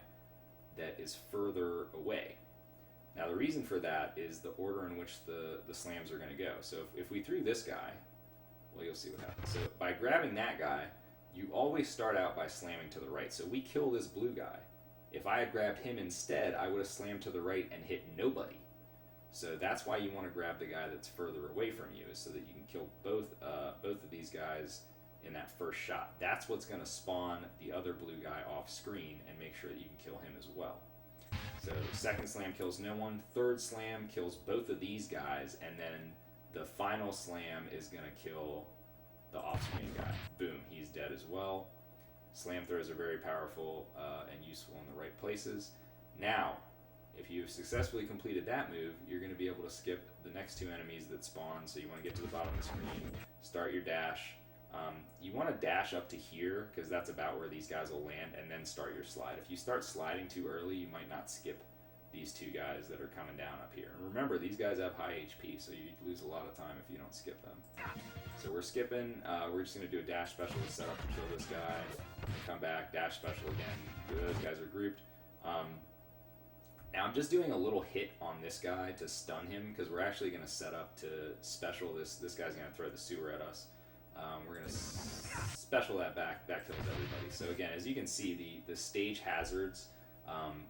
that is further away. Now, the reason for that is the order in which the slams are going to go. So if we threw this guy, well, you'll see what happens. So by grabbing that guy, you always start out by slamming to the right. So we kill this blue guy. If I had grabbed him instead, I would have slammed to the right and hit nobody. So that's why you want to grab the guy that's further away from you, is so that you can kill both of these guys in that first shot. That's what's going to spawn the other blue guy off screen and make sure that you can kill him as well. So second slam kills no one, third slam kills both of these guys, and then the final slam is going to kill the off-screen guy. Boom, he's dead as well. Slam throws are very powerful and useful in the right places. Now, if you've successfully completed that move, you're going to be able to skip the next 2 enemies that spawn. So you want to get to the bottom of the screen, start your dash. You want to dash up to here, because that's about where these guys will land, and then start your slide. If you start sliding too early, you might not skip these 2 guys that are coming down up here. And remember, these guys have high HP, so you lose a lot of time if you don't skip them. So we're skipping. We're just going to do a dash special to set up to kill this guy. Come back, dash special again. Those guys are grouped. Now I'm just doing a little hit on this guy to stun him, because we're actually going to set up to special this. This guy's going to throw the sewer at us. We're going to special that back. That kills everybody. So again, as you can see, the stage hazards,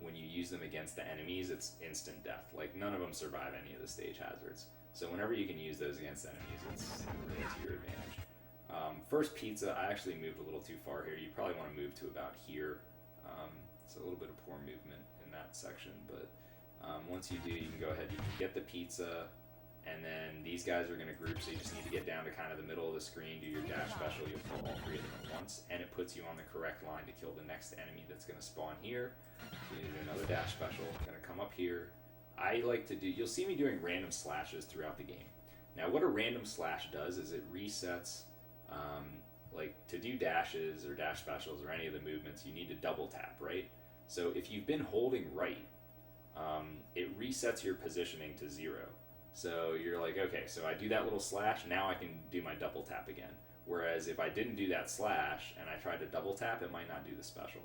when you use them against the enemies, it's instant death. Like, none of them survive any of the stage hazards. So whenever you can use those against enemies, it's really to your advantage. First pizza, I actually moved a little too far here. You probably want to move to about here. It's a little bit of poor movement in that section, but once you do, you can go ahead, you can get the pizza, and then these guys are going to group, so you just need to get down to kind of the middle of the screen, do your dash special, you'll kill all 3 of them at once, and it puts you on the correct line to kill the next enemy that's going to spawn here. So you do another dash special, going to come up here. I like to do, you'll see me doing random slashes throughout the game. Now what a random slash does is it resets, like to do dashes or dash specials or any of the movements, you need to double tap, right? So if you've been holding right, it resets your positioning to 0. So you're like, okay, so I do that little slash, now I can do my double tap again. Whereas if I didn't do that slash and I tried to double tap, it might not do the special.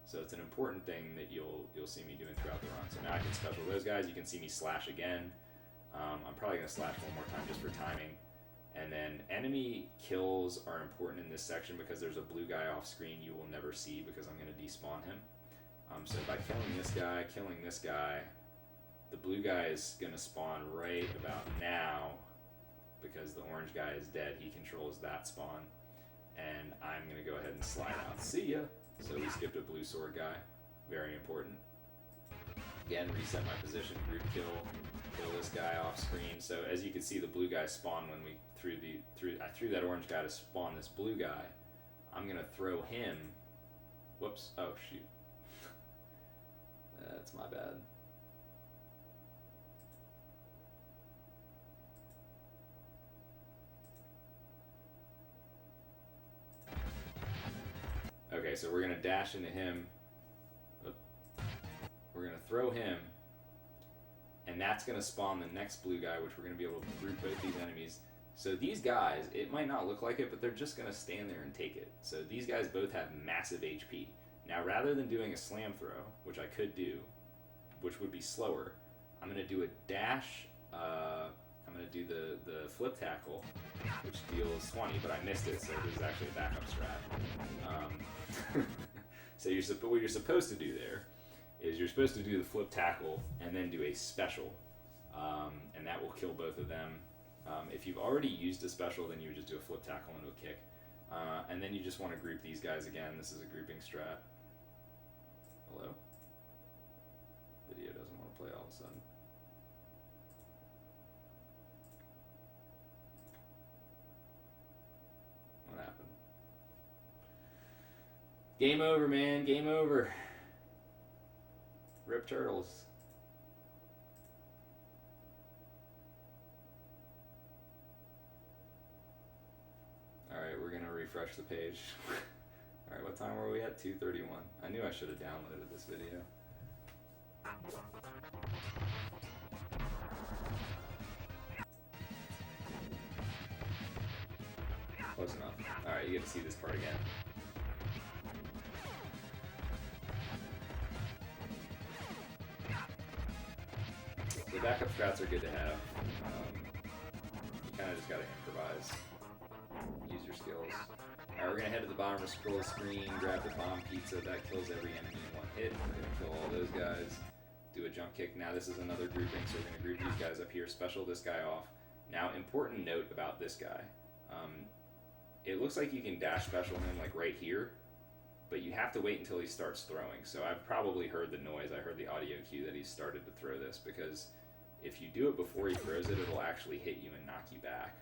So it's an important thing that you'll see me doing throughout the run. So now I can special those guys. You can see me slash again. I'm probably going to slash one more time just for timing. And then enemy kills are important in this section because there's a blue guy off screen you will never see because I'm going to despawn him. So by killing this guy, the blue guy is going to spawn right about now because the orange guy is dead. He controls that spawn. And I'm going to go ahead and slide out. See ya! So we skipped a blue sword guy. Very important. Again, reset my position, group kill this guy off screen. So as you can see, the blue guy spawned when we I threw that orange guy to spawn this blue guy. I'm gonna throw him. Whoops! Oh shoot! That's my bad. Okay, so we're gonna dash into him. We're gonna throw him, and that's gonna spawn the next blue guy, which we're gonna be able to group both these enemies. So these guys, it might not look like it, but they're just gonna stand there and take it. So these guys both have massive HP. Now, rather than doing a slam throw, which I could do, which would be slower, I'm gonna do a dash. I'm gonna do the flip tackle, which deals 20, but I missed it, so this is actually a backup strat. So what you're supposed to do there is you're supposed to do the flip tackle and then do a special, and that will kill both of them. If you've already used a special, then you would just do a flip tackle into a kick, and then you just want to group these guys again. This is a grouping strat. Hello? Video doesn't want to play all of a sudden. Game over, man. Game over. Rip Turtles. Alright, we're gonna refresh the page. Alright, what time were we at? 2:31. I knew I should have downloaded this video. Close enough. Alright, you get to see this part again. The backup strats are good to have. You kind of just gotta improvise. Use your skills. Alright, we're gonna head to the bottom of the scroll screen, grab the bomb pizza, that kills every enemy in one hit. We're gonna kill all those guys, do a jump kick. Now this is another grouping, so we're gonna group these guys up here, special this guy off. Now, important note about this guy. It looks like you can dash special him like right here, but you have to wait until he starts throwing. So I've probably heard the noise, I heard the audio cue that he started to throw this, because if you do it before he throws it, it'll actually hit you and knock you back.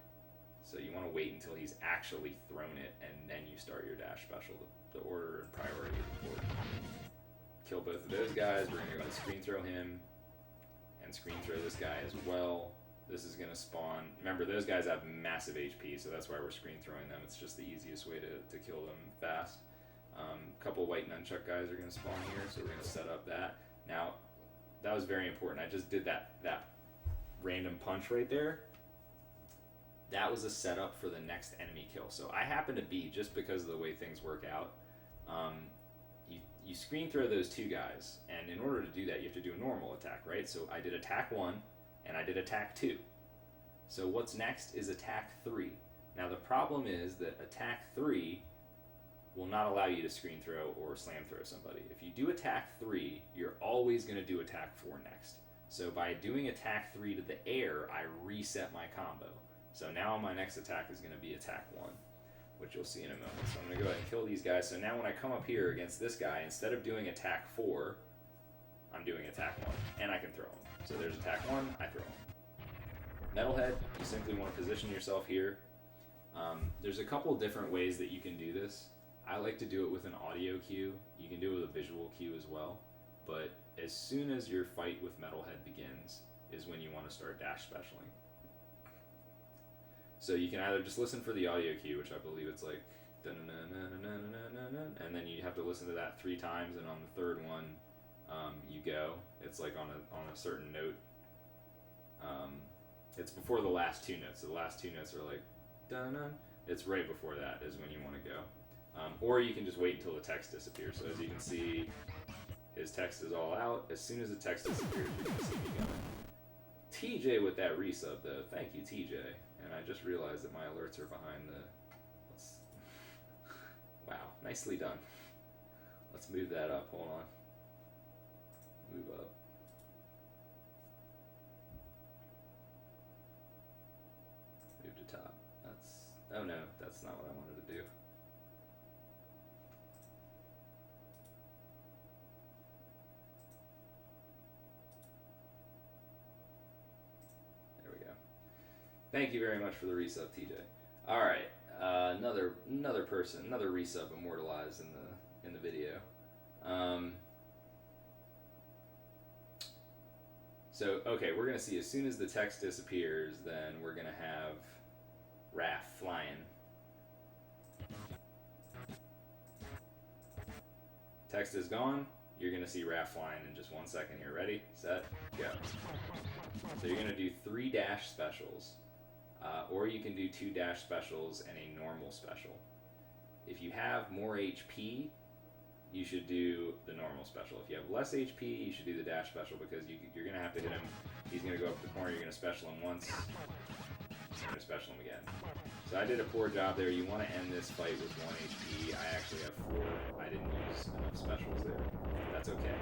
So you want to wait until he's actually thrown it, and then you start your dash special. The order and priority is important. Kill both of those guys. We're going to go ahead and screen throw him, and screen throw this guy as well. This is going to spawn. Remember, those guys have massive HP, so that's why we're screen throwing them. It's just the easiest way to kill them fast. A couple white nunchuck guys are going to spawn here, so we're going to set up that. Now, that was very important. I just did that random punch right there. That was a setup for the next enemy kill. So I happen to be, just because of the way things work out, you screen throw those two guys, and in order to do that, you have to do a normal attack, right? So I did attack 1, and I did attack 2. So what's next is attack 3. Now the problem is that attack 3 will not allow you to screen throw or slam throw somebody. If you do attack 3, you're always going to do attack 4 next. So by doing attack 3 to the air, I reset my combo. So now my next attack is going to be attack 1, which you'll see in a moment. So I'm going to go ahead and kill these guys. So now when I come up here against this guy, instead of doing attack 4, I'm doing attack 1, and I can throw him. So there's attack 1, I throw him. Metalhead, you simply want to position yourself here. There's a couple different ways that you can do this. I like to do it with an audio cue. You can do it with a visual cue as well. But as soon as your fight with Metalhead begins is when you want to start dash specialing. So you can either just listen for the audio cue, which I believe it's like, and then you have to listen to that 3 times, and on the third one, you go. It's like on a certain note. It's before the last 2 notes. So the last 2 notes are like, dun-dun. It's right before that is when you want to go. Or you can just wait until the text disappears. So as you can see, his text is all out. As soon as the text disappears, you're going to see me going. TJ with that resub, though. Thank you, TJ. And I just realized that my alerts are behind the... Wow, nicely done. Let's move that up. Hold on. Move up. Move to top. Oh no, that's not what I wanted to do. There we go. Thank you very much for the resub, TJ. All right, another person, another resub immortalized in the video. So okay, we're gonna see as soon as the text disappears, then we're gonna have Raph flying. Text is gone. You're gonna see Raph flying in just 1 second here. Ready, set, go. So you're gonna do 3 dash specials. Or you can do 2 dash specials and a normal special. If you have more HP, you should do the normal special. If you have less HP, you should do the dash special, because you're going to have to hit him. He's going to go up the corner, you're going to special him once, you're going to special him again. So I did a poor job there. You want to end this fight with 1 HP. I actually have 4. I didn't use enough specials there. That's okay.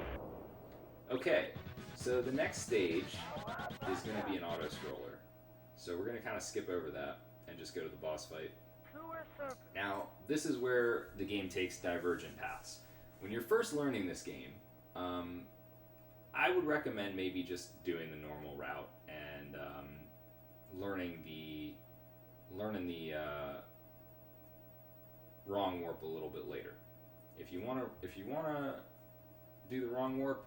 Okay, so the next stage is going to be an auto-scroller. So we're going to kind of skip over that and just go to the boss fight. Now, this is where the game takes divergent paths. When you're first learning this game, I would recommend maybe just doing the normal route and learning the wrong warp a little bit later. If you wanna do the wrong warp,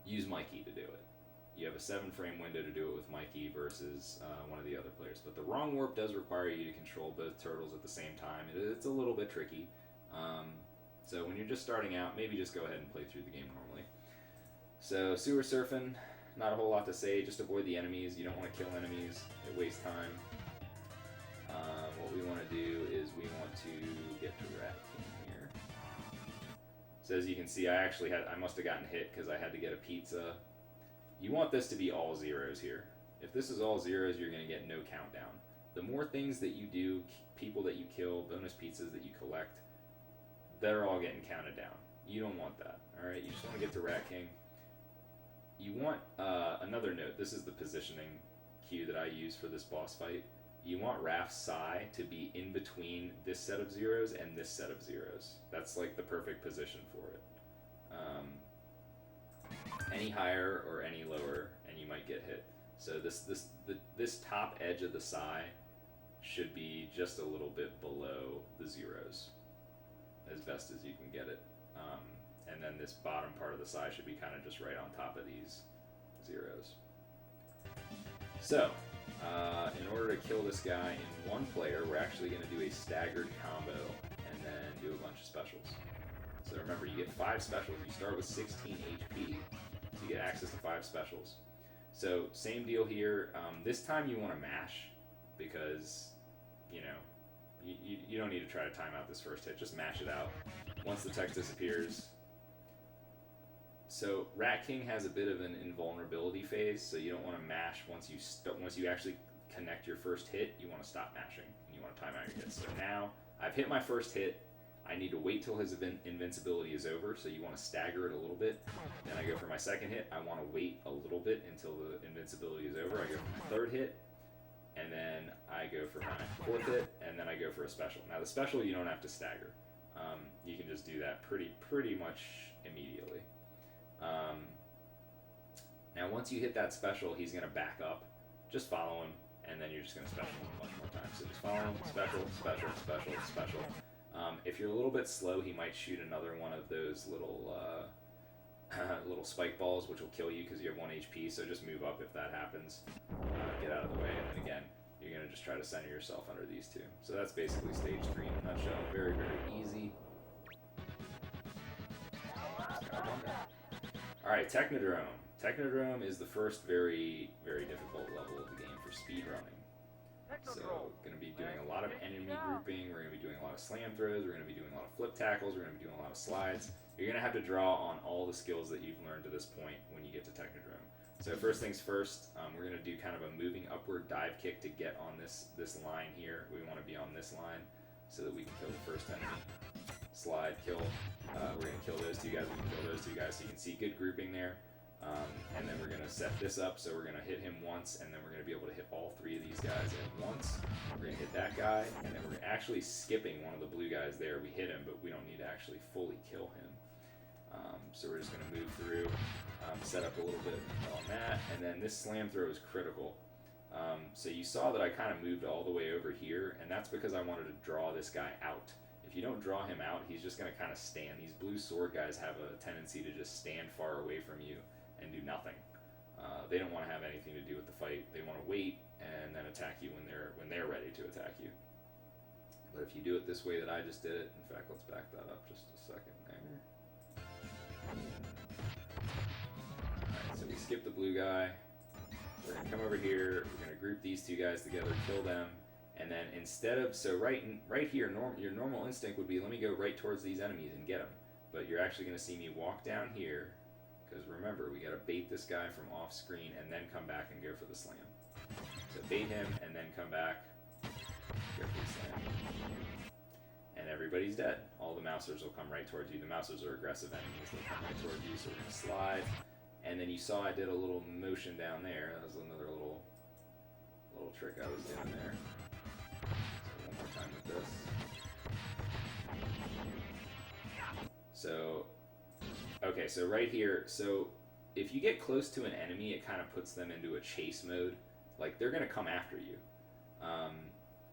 use Mikey to do it. You have a 7-frame window to do it with Mikey versus one of the other players. But the wrong warp does require you to control both turtles at the same time. It's a little bit tricky. So when you're just starting out, maybe just go ahead and play through the game normally. So sewer surfing, not a whole lot to say. Just avoid the enemies. You don't want to kill enemies. It wastes time. What we want to do is we want to get to Rat King here. So as you can see, I must have gotten hit because I had to get a pizza. You want this to be all zeros here. If this is all zeros, you're going to get no countdown. The more things that you do, people that you kill, bonus pizzas that you collect, they're all getting counted down. You don't want that. Alright, you just want to get to Rat King. You want, another note, this is the positioning cue that I use for this boss fight. You want Raph's Sai to be in between this set of zeros and this set of zeros. That's like the perfect position for it. Any higher or any lower, and you might get hit. So this top edge of the Sai should be just a little bit below the zeros, as best as you can get it. And then this bottom part of the Sai should be kind of just right on top of these zeros. So, in order to kill this guy in one player, we're actually going to do a staggered combo and then do a bunch of specials. So remember, you get 5 specials. You start with 16 HP, so you get access to 5 specials. So same deal here. This time you want to mash because, you know, you don't need to try to time out this first hit. Just mash it out. Once the text disappears. So Rat King has a bit of an invulnerability phase, so you don't want to mash once you actually connect your first hit. You want to stop mashing and you want to time out your hits. So now I've hit my first hit. I need to wait till his invincibility is over, so you want to stagger it a little bit. Then I go for my second hit. I want to wait a little bit until the invincibility is over. I go for my third hit, and then I go for my fourth hit, and then I go for a special. Now the special you don't have to stagger. You can just do that pretty much immediately. Now once you hit that special, he's going to back up. Just follow him, and then you're just going to special him a bunch more times. So just follow him, special, special, special, special. If you're a little bit slow, he might shoot another one of those little little spike balls, which will kill you because you have 1 HP, so just move up if that happens. Get out of the way, and then again, you're going to just try to center yourself under these two. So that's basically stage 3 in a nutshell. Very, very easy. Alright, Technodrome. Technodrome is the first very, very difficult level of the game for speedrunning. So, going to be doing a lot of enemy grouping, we're going to be doing a lot of slam throws, we're going to be doing a lot of flip tackles, we're going to be doing a lot of slides. You're going to have to draw on all the skills that you've learned to this point when you get to Technodrome. So first things first, we're going to do kind of a moving upward dive kick to get on this line here. We want to be on this line so that we can kill the first enemy. Slide, kill. We're going to kill those two guys, we can kill those two guys, so you can see good grouping there. And then we're going to set this up, so we're going to hit him once, and then we're going to be able to hit all 3 of these guys at once. We're going to hit that guy, and then we're actually skipping one of the blue guys there. We hit him, but we don't need to actually fully kill him. So we're just going to move through, set up a little bit on that, and then this slam throw is critical. So you saw that I kind of moved all the way over here, and that's because I wanted to draw this guy out. If you don't draw him out, he's just going to kind of stand. These blue sword guys have a tendency to just stand far away from you and do nothing. They don't want to have anything to do with the fight. They want to wait and then attack you when they're ready to attack you. But if you do it this way that I just did it, in fact, let's back that up just a second there. Alright, so we skip the blue guy. We're going to come over here. We're going to group these two guys together, kill them. And then instead of, so right here, your normal instinct would be, let me go right towards these enemies and get them. But you're actually going to see me walk down here, because remember, we got to bait this guy from off screen and then come back and go for the slam. So bait him and then come back, go for the slam. And everybody's dead. All the mousers will come right towards you. The mousers are aggressive enemies. They'll come right towards you, so we're going to slide. And then you saw I did a little motion down there. That was another little trick I was doing there. So one more time with this. So, okay, so right here, so if you get close to an enemy, it kind of puts them into a chase mode. Like, they're going to come after you.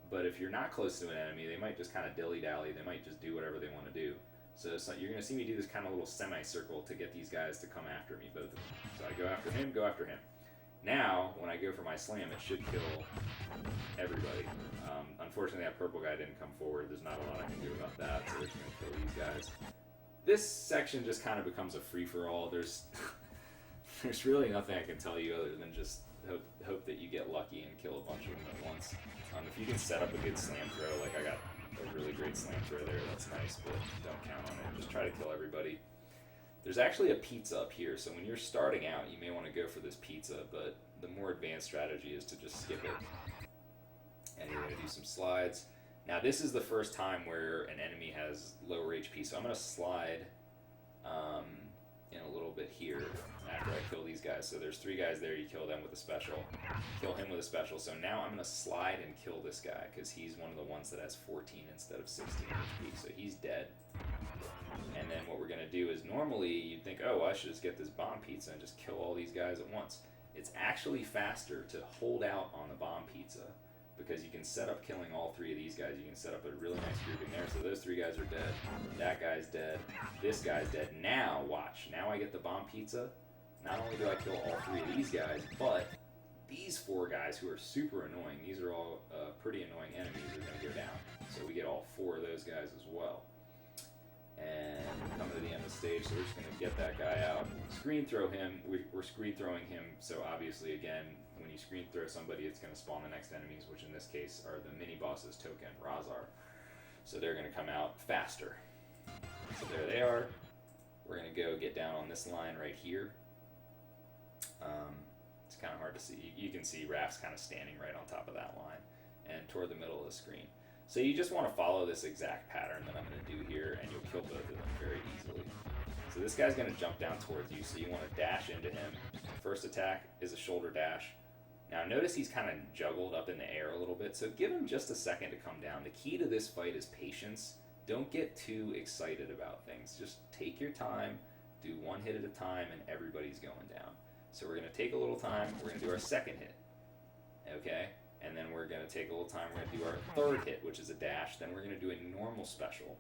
But if you're not close to an enemy, they might just kind of dilly-dally. They might just do whatever they want to do. So you're going to see me do this kind of little semicircle to get these guys to come after me, both of them. So I go after him, go after him. Now, when I go for my slam, it should kill everybody. Unfortunately, that purple guy didn't come forward. There's not a lot I can do about that, so we're just going to kill these guys. This section just kind of becomes a free-for-all. There's really nothing I can tell you other than just hope that you get lucky and kill a bunch of them at once. If you can set up a good slam throw, like I got a really great slam throw there, that's nice, but don't count on it. Just try to kill everybody. There's actually a pizza up here, so when you're starting out, you may want to go for this pizza, but the more advanced strategy is to just skip it. And you're going to do some slides. Now, this is the first time where an enemy has lower HP, so I'm going to slide in a little bit here after I kill these guys. So there's 3 guys there, you kill them with a special, kill him with a special. So now I'm going to slide and kill this guy, because he's one of the ones that has 14 instead of 16 HP, so he's dead. And then what we're going to do is, normally you'd think, oh, I should just get this bomb pizza and just kill all these guys at once. It's actually faster to hold out on the bomb pizza, because you can set up killing all 3 of these guys. You can set up a really nice grouping there. So those 3 guys are dead. That guy's dead. This guy's dead. Now, watch. Now I get the bomb pizza. Not only do I kill all 3 of these guys, but these 4 guys who are super annoying, these are all pretty annoying enemies, are going to go down. So we get all 4 of those guys as well. And we're coming to the end of the stage, so we're just going to get that guy out. Screen throw him. We're screen throwing him, so obviously, again, when you screen throw somebody, it's going to spawn the next enemies, which in this case are the mini-bosses, Token and Razar. So they're going to come out faster. So there they are. We're going to go get down on this line right here. It's kind of hard to see. You can see Raph's kind of standing right on top of that line and toward the middle of the screen. So you just want to follow this exact pattern that I'm going to do here, and you'll kill both of them very easily. So this guy's going to jump down towards you, so you want to dash into him. First attack is a shoulder dash. Now notice he's kind of juggled up in the air a little bit, so give him just a second to come down. The key to this fight is patience. Don't get too excited about things. Just take your time, do one hit at a time, and everybody's going down. So we're going to take a little time, we're going to do our second hit. Okay? And then we're going to take a little time, we're going to do our third hit, which is a dash. Then we're going to do a normal special.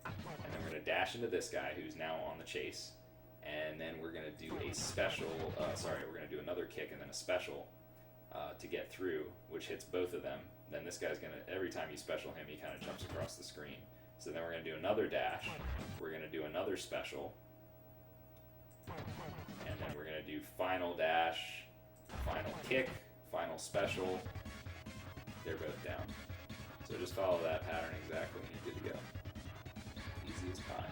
And then we're going to dash into this guy who's now on the chase. And then we're going to do a special, we're going to do another kick and then a special to get through, which hits both of them. Then this guy's going to, every time you special him, he kind of jumps across the screen. So then we're going to do another dash. We're going to do another special. And then we're going to do final dash, final kick, final special. They're both down. So just follow that pattern exactly and you're good to go. Easy as pie.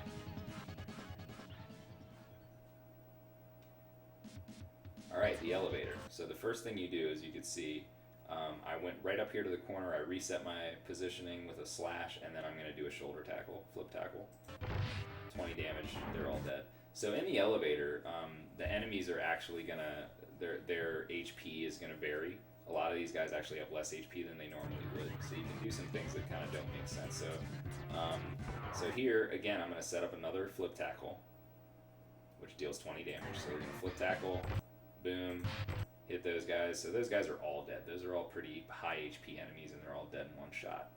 Alright, the elevator. So the first thing you do, as you can see, I went right up here to the corner, I reset my positioning with a slash, and then I'm going to do a shoulder tackle, flip tackle. 20 damage, they're all dead. So in the elevator, the enemies are actually going to, their HP is going to vary. A lot of these guys actually have less HP than they normally would, so you can do some things that kind of don't make sense. So here, again, I'm going to set up another flip tackle, which deals 20 damage. So we're going to flip tackle, boom, hit those guys. So those guys are all dead. Those are all pretty high HP enemies, and they're all dead in one shot.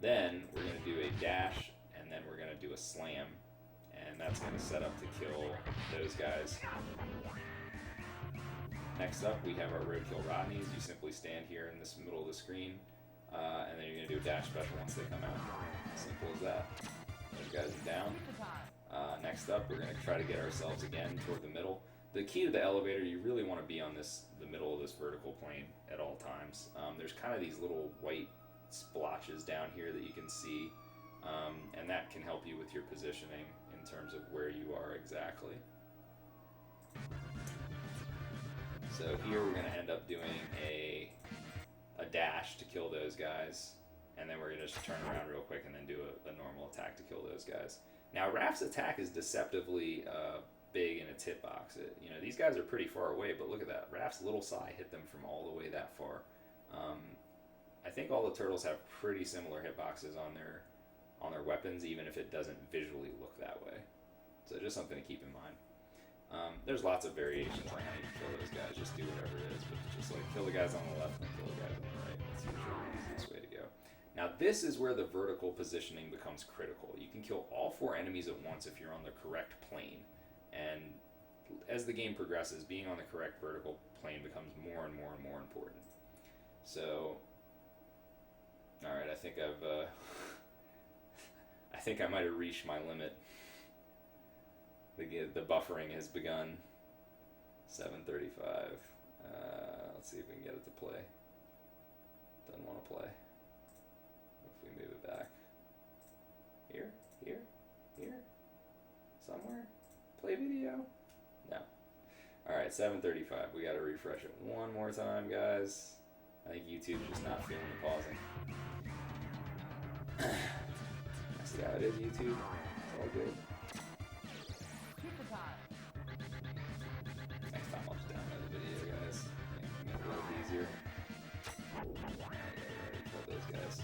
Then we're going to do a dash, and then we're going to do a slam, and that's going to set up to kill those guys. Next up, we have our roadkill Rodneys. You simply stand here in this middle of the screen, and then you're going to do a dash special once they come out. Simple as that. Those guys are down. Next up, we're going to try to get ourselves again toward the middle. The key to the elevator, you really want to be on the middle of this vertical plane at all times. There's kind of these little white splotches down here that you can see, and that can help you with your positioning in terms of where you are exactly. So here we're going to end up doing a dash to kill those guys, and then we're going to just turn around real quick and then do a normal attack to kill those guys. Now Raph's attack is deceptively big in its hitbox. These guys are pretty far away, but look at that. Raph's little sai hit them from all the way that far. I think all the turtles have pretty similar hitboxes on their weapons, even if it doesn't visually look that way. So just something to keep in mind. There's lots of variations on how you kill those guys. Just do whatever it is, but just like kill the guys on the left and kill the guys on the right. That's usually the easiest way to go. Now this is where the vertical positioning becomes critical. You can kill all 4 enemies at once if you're on the correct plane. And as the game progresses, being on the correct vertical plane becomes more and more and more important. So, alright, I think I think I might have reached my limit. The buffering has begun. 7:35. Let's see if we can get it to play. Doesn't want to play. If we move it back. Here? Somewhere? Play video? No. Alright, 7:35. We gotta refresh it one more time, guys. I think YouTube's just not feeling the pausing. I see how it is, YouTube. It's all good. Next time I'll just download the video, guys. Make it a little easier. Kill those guys.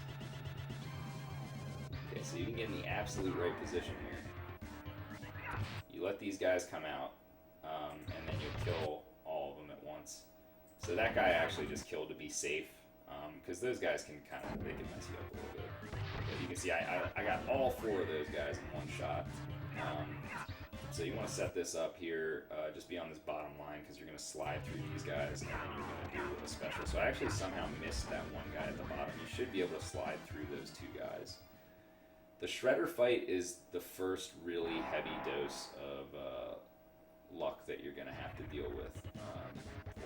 Okay, so you can get in the absolute right position here. You let these guys come out, and then you kill all of them at once. So that guy actually just killed to be safe, because those guys can they can mess you up a little bit. But you can see I got all 4 of those guys in one shot. So you want to set this up here, just be on this bottom line, because you're going to slide through these guys, and then you're going to do a special. So I actually somehow missed that one guy at the bottom. You should be able to slide through those 2 guys. The Shredder fight is the first really heavy dose of luck that you're going to have to deal with,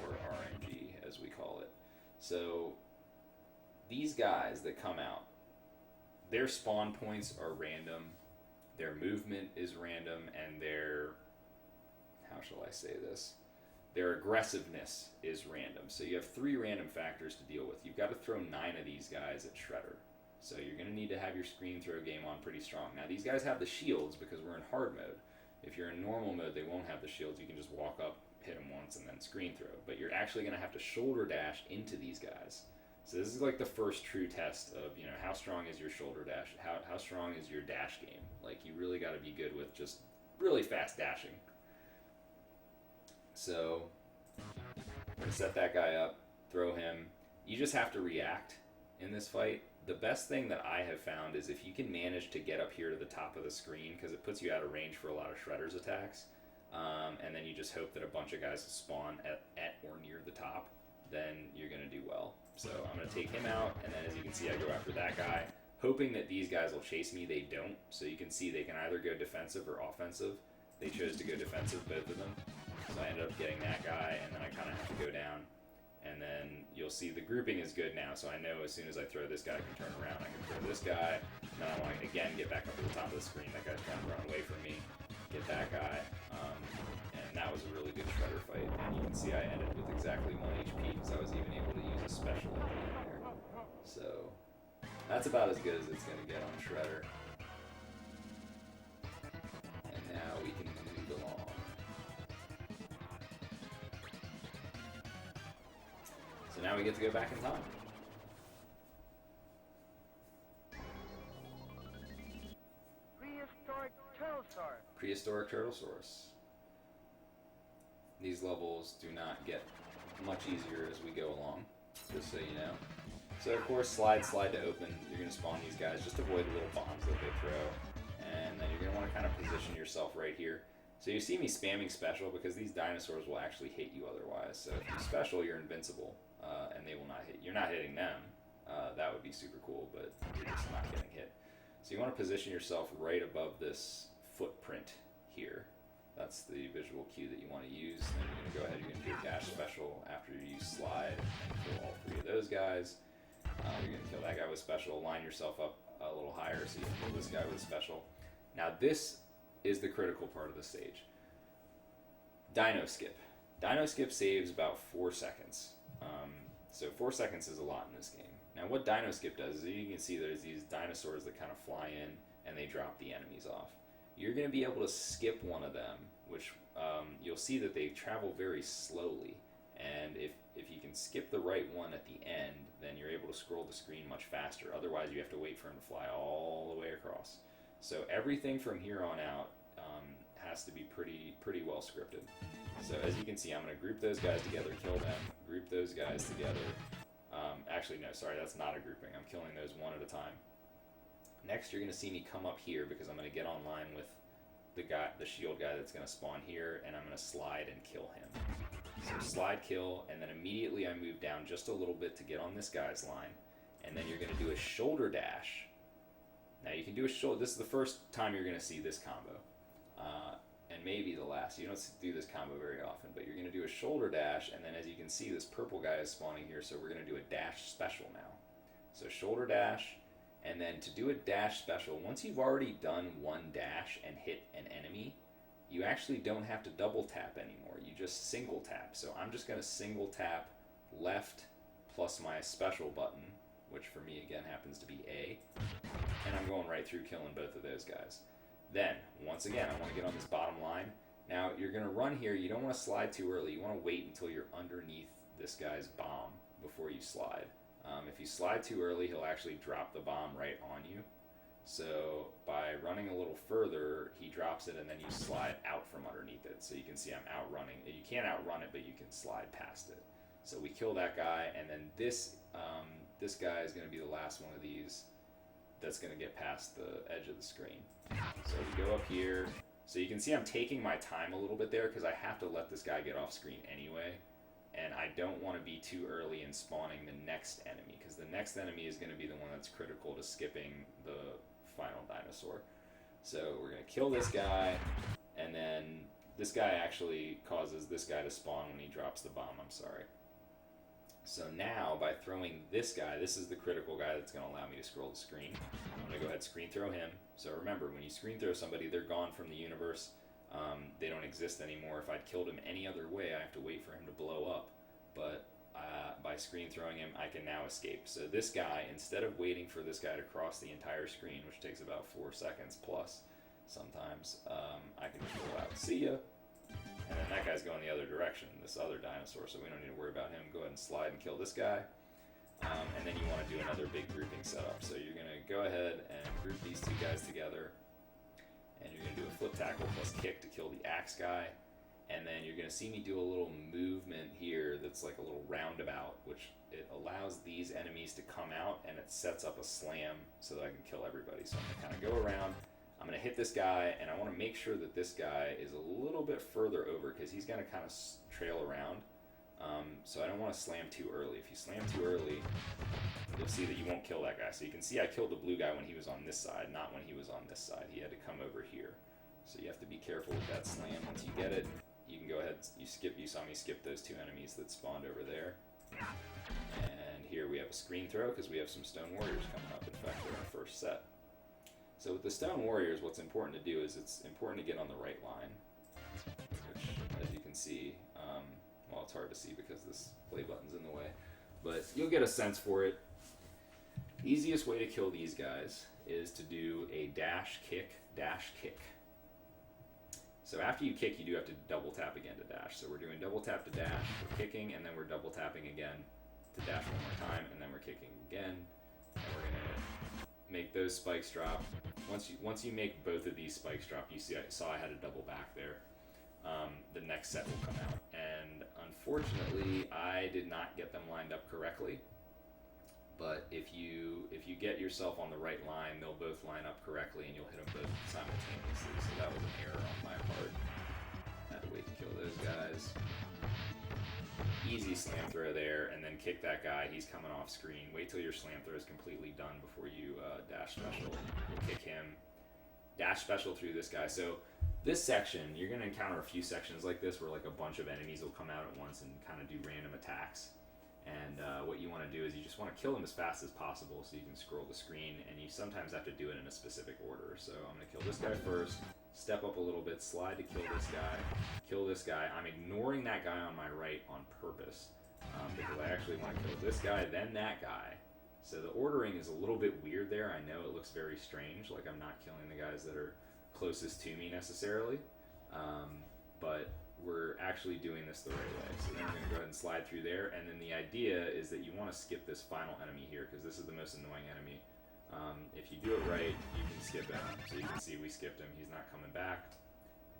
or RNG as we call it. So these guys that come out, their spawn points are random, their movement is random, and their, how shall I say this, their aggressiveness is random. So you have 3 random factors to deal with. You've got to throw 9 of these guys at Shredder. So you're going to need to have your screen throw game on pretty strong. Now these guys have the shields because we're in hard mode. If you're in normal mode, they won't have the shields. You can just walk up, hit them once, and then screen throw. But you're actually going to have to shoulder dash into these guys. So this is like the first true test of, how strong is your shoulder dash? How strong is your dash game? Like, you really got to be good with just really fast dashing. So we're going to set that guy up, throw him. You just have to react in this fight. The best thing that I have found is if you can manage to get up here to the top of the screen, because it puts you out of range for a lot of Shredder's attacks, and then you just hope that a bunch of guys spawn at or near the top, then you're going to do well. So I'm going to take him out, and then as you can see, I go after that guy, hoping that these guys will chase me. They don't, so you can see they can either go defensive or offensive. They chose to go defensive, both of them. So I ended up getting that guy, and then I kind of have to go down. And then you'll see the grouping is good now, so I know as soon as I throw this guy, I can turn around. I can throw this guy, and then I want to, again, get back up to the top of the screen. That guy's trying to run away from me. Get that guy. And that was a really good Shredder fight. And you can see I ended with exactly 1 HP, because I was even able to use a special at the end there. So that's about as good as it's going to get on Shredder. And now we can move along. So now we get to go back in time. Prehistoric Turtlesaurus. Prehistoric Turtlesaurus. These levels do not get much easier as we go along, just so you know. So of course, slide to open. You're going to spawn these guys. Just avoid the little bombs that they throw. And then you're going to want to kind of position yourself right here. So you see me spamming special because these dinosaurs will actually hit you otherwise. So if you special, you're invincible, and they will not hit. You're not hitting them. That would be super cool, but you're just not getting hit. So you want to position yourself right above this footprint here. That's the visual cue that you want to use. And then you're going to go ahead, you're going to do a dash special after you use slide and kill all 3 of those guys. You're going to kill that guy with special. Line yourself up a little higher so you can kill this guy with special. Now this is the critical part of the stage. Dino skip. Dino skip saves about 4 seconds. So 4 seconds is a lot in this game. Now what Dino skip does is you can see there's these dinosaurs that kind of fly in and they drop the enemies off. You're going to be able to skip one of them, which you'll see that they travel very slowly. And if you can skip the right one at the end, then you're able to scroll the screen much faster. Otherwise, you have to wait for them to fly all the way across. So everything from here on out has to be pretty well scripted. So as you can see, I'm going to group those guys together, kill them, group those guys together. actually, no, sorry, that's not a grouping. I'm killing those one at a time. Next, you're going to see me come up here because I'm going to get online with the shield guy that's going to spawn here, and I'm going to slide and kill him. So slide, kill, and then immediately I move down just a little bit to get on this guy's line, and then you're going to do a shoulder dash. Now you can do a shoulder. This is the first time you're going to see this combo, and maybe the last. You don't do this combo very often, but you're going to do a shoulder dash, and then as you can see, this purple guy is spawning here, so we're going to do a dash special now. So shoulder dash, and then to do a dash special, once you've already done one dash and hit an enemy, you actually don't have to double tap anymore. You just single tap. So I'm just going to single tap left plus my special button, which for me again happens to be A, and I'm going right through killing both of those guys. Then, once again, I want to get on this bottom line. Now, you're going to run here. You don't want to slide too early. You want to wait until you're underneath this guy's bomb before you slide. If you slide too early, he'll actually drop the bomb right on you. So by running a little further, he drops it, and then you slide out from underneath it. So you can see I'm outrunning. You can't outrun it, but you can slide past it. So we kill that guy, and then this guy is going to be the last one of these that's going to get past the edge of the screen. So we go up here. So you can see I'm taking my time a little bit there because I have to let this guy get off screen anyway. And I don't want to be too early in spawning the next enemy, because the next enemy is going to be the one that's critical to skipping the final dinosaur. So we're going to kill this guy, and then this guy actually causes this guy to spawn when he drops the bomb, I'm sorry. So now, by throwing this guy, this is the critical guy that's going to allow me to scroll the screen. I'm going to go ahead and screen throw him. So remember, when you screen throw somebody, they're gone from the universe. They don't exist anymore. If I'd killed him any other way, I have to wait for him to blow up. But by screen throwing him, I can now escape. So this guy, instead of waiting for this guy to cross the entire screen, which takes about 4 seconds plus sometimes, I can just roll out. See ya! And then that guy's going the other direction, this other dinosaur, so we don't need to worry about him. Go ahead and slide and kill this guy. And then you want to do another big grouping setup. So you're going to go ahead and group these two guys together. And you're going to do a flip tackle plus kick to kill the axe guy. And then you're going to see me do a little movement here that's like a little roundabout, which it allows these enemies to come out, and it sets up a slam so that I can kill everybody. So I'm going to kind of go around. I'm going to hit this guy, and I want to make sure that this guy is a little bit further over because he's going to kind of trail around. So I don't want to slam too early. If you slam too early, you'll see that you won't kill that guy. So you can see I killed the blue guy when he was on this side, not when he was on this side. He had to come over here. So you have to be careful with that slam. Once you get it, you can go ahead, you saw me skip those two enemies that spawned over there. And here we have a screen throw because we have some stone warriors coming up. In fact, they're our first set. So with the stone warriors, what's important to do is it's important to get on the right line, which, as you can see, well, it's hard to see because this play button's in the way, but you'll get a sense for it. Easiest way to kill these guys is to do a dash, kick, dash, kick. So after you kick, you do have to double tap again to dash. So we're doing double tap to dash, we're kicking, and then we're double tapping again to dash one more time, and then we're kicking again, and we're going to make those spikes drop. Once you make both of these spikes drop, you see I saw I had a double back there. The next set will come out, and unfortunately I did not get them lined up correctly, but if you get yourself on the right line, they'll both line up correctly and you'll hit them both simultaneously. So that was an error on my part. I had to wait to kill those guys. Easy slam throw there, and then kick that guy. He's coming off screen. Wait till your slam throw is completely done before you dash special. We'll kick him. Dash special through this guy. So this section, you're going to encounter a few sections like this where like a bunch of enemies will come out at once and kind of do random attacks. And what you want to do is you just want to kill them as fast as possible so you can scroll the screen, and you sometimes have to do it in a specific order. So I'm going to kill this guy first, step up a little bit, slide to kill this guy, kill this guy. I'm ignoring that guy on my right on purpose because I actually want to kill this guy, then that guy. So the ordering is a little bit weird there. I know it looks very strange, like I'm not killing the guys that are closest to me necessarily, but we're actually doing this the right way. So then we're going to go ahead and slide through there, and then the idea is that you want to skip this final enemy here because this is the most annoying enemy. If you do it right, you can skip him. So you can see we skipped him. He's not coming back.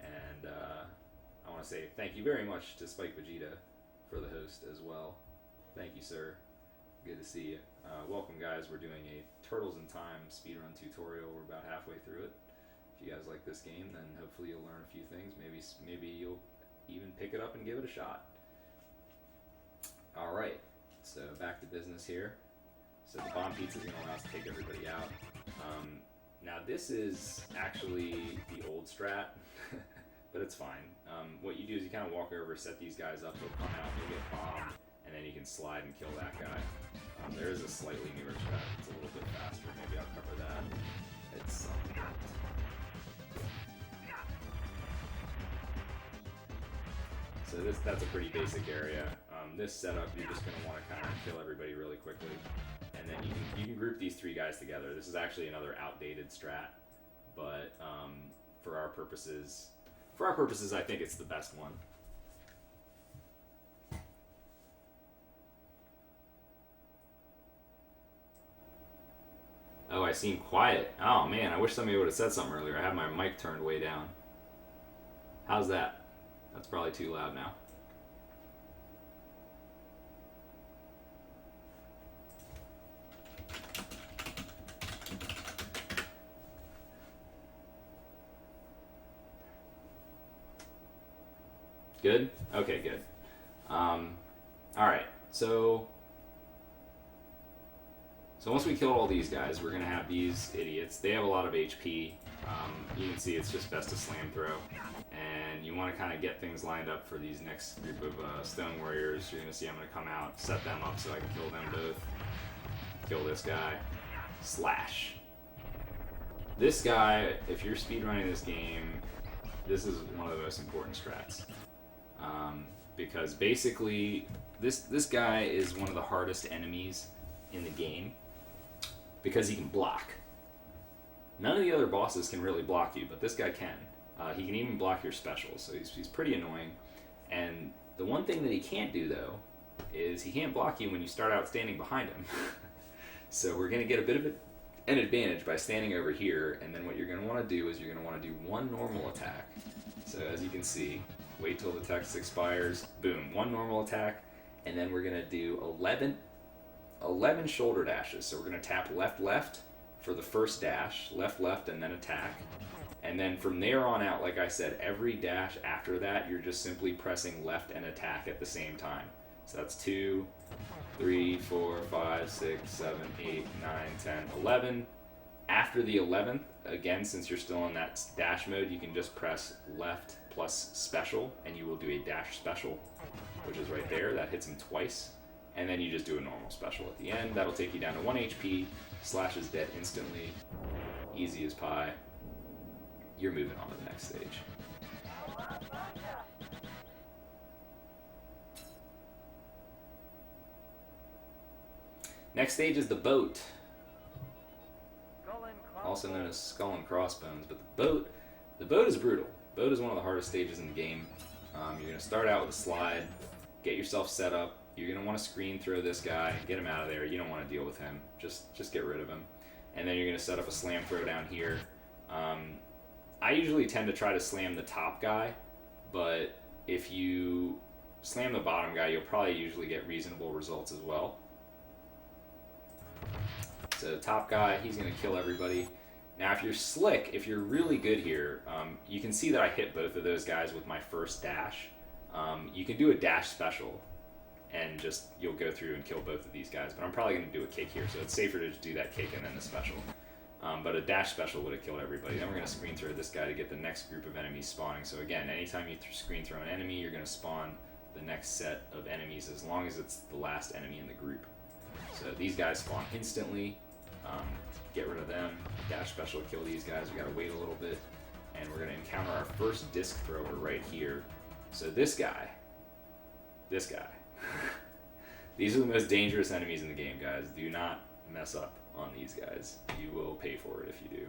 And I want to say thank you very much to Spike Vegeta for the host as well. Thank you, sir. Good to see you. Welcome, guys. We're doing a Turtles in Time speedrun tutorial. We're about halfway through it. If you guys like this game, then hopefully you'll learn a few things. Maybe you'll even pick it up and give it a shot. All right. So back to business here. So the bomb pizza is going to allow us to take everybody out. Now this is actually the old strat, but it's fine. What you do is you kind of walk over, set these guys up, they'll come out, they'll get bombed, and then you can slide and kill that guy. There is a slightly newer strat. It's a little bit faster. Maybe I'll cover that. It's so that's a pretty basic area. This setup, you're just going to want to kind of kill everybody really quickly, and then you can group these three guys together. This is actually another outdated strat, but for our purposes, I think it's the best one. Oh, I seem quiet. Oh man, I wish somebody would have said something earlier. I have my mic turned way down. How's that? That's probably too loud now. Good? Okay, good. Alright, so once we kill all these guys, we're going to have these idiots. They have a lot of HP. You can see it's just best to slam throw. And you want to kind of get things lined up for these next group of Stone Warriors. You're going to see I'm going to come out, set them up so I can kill them both. Kill this guy. Slash. This guy, if you're speedrunning this game, this is one of the most important strats. Because basically, this guy is one of the hardest enemies in the game because he can block. None of the other bosses can really block you, but this guy can. He can even block your specials, so he's pretty annoying. And the one thing that he can't do, though, is he can't block you when you start out standing behind him. So we're going to get a bit of an advantage by standing over here, and then what you're going to want to do is you're going to want to do one normal attack. So as you can see, wait till the text expires, boom, one normal attack, and then we're going to do 11 shoulder dashes. So we're going to tap left, left for the first dash, left, left, and then attack. And then from there on out, like I said, every dash after that, you're just simply pressing left and attack at the same time. So that's 2, 3, 4, 5, 6, 7, 8, 9, 10, 11. After the 11th, again, since you're still in that dash mode, you can just press left plus special, and you will do a dash special, which is right there. That hits him twice. And then you just do a normal special at the end. That'll take you down to 1 HP. Slash is dead instantly. Easy as pie. You're moving on to the next stage. Next stage is the boat, also known as Skull and Crossbones. But the boat is brutal. Boat is one of the hardest stages in the game. You're going to start out with a slide, get yourself set up. You're going to want to screen throw this guy, get him out of there. You don't want to deal with him. Just get rid of him. And then you're going to set up a slam throw down here. I usually tend to try to slam the top guy, but if you slam the bottom guy, you'll probably usually get reasonable results as well. So top guy, he's going to kill everybody. Now if you're slick, if you're really good here, you can see that I hit both of those guys with my first dash. You can do a dash special, and you'll go through and kill both of these guys, but I'm probably going to do a kick here, so it's safer to just do that kick and then the special. But a dash special would have killed everybody. Then we're going to screen throw this guy to get the next group of enemies spawning. So again, anytime you screen throw an enemy, you're going to spawn the next set of enemies as long as it's the last enemy in the group. So these guys spawn instantly. Get rid of them. Dash special kill these guys. We got to wait a little bit. And we're going to encounter our first disc thrower right here. So this guy. These are the most dangerous enemies in the game, guys. Do not mess up on these guys. You will pay for it if you do.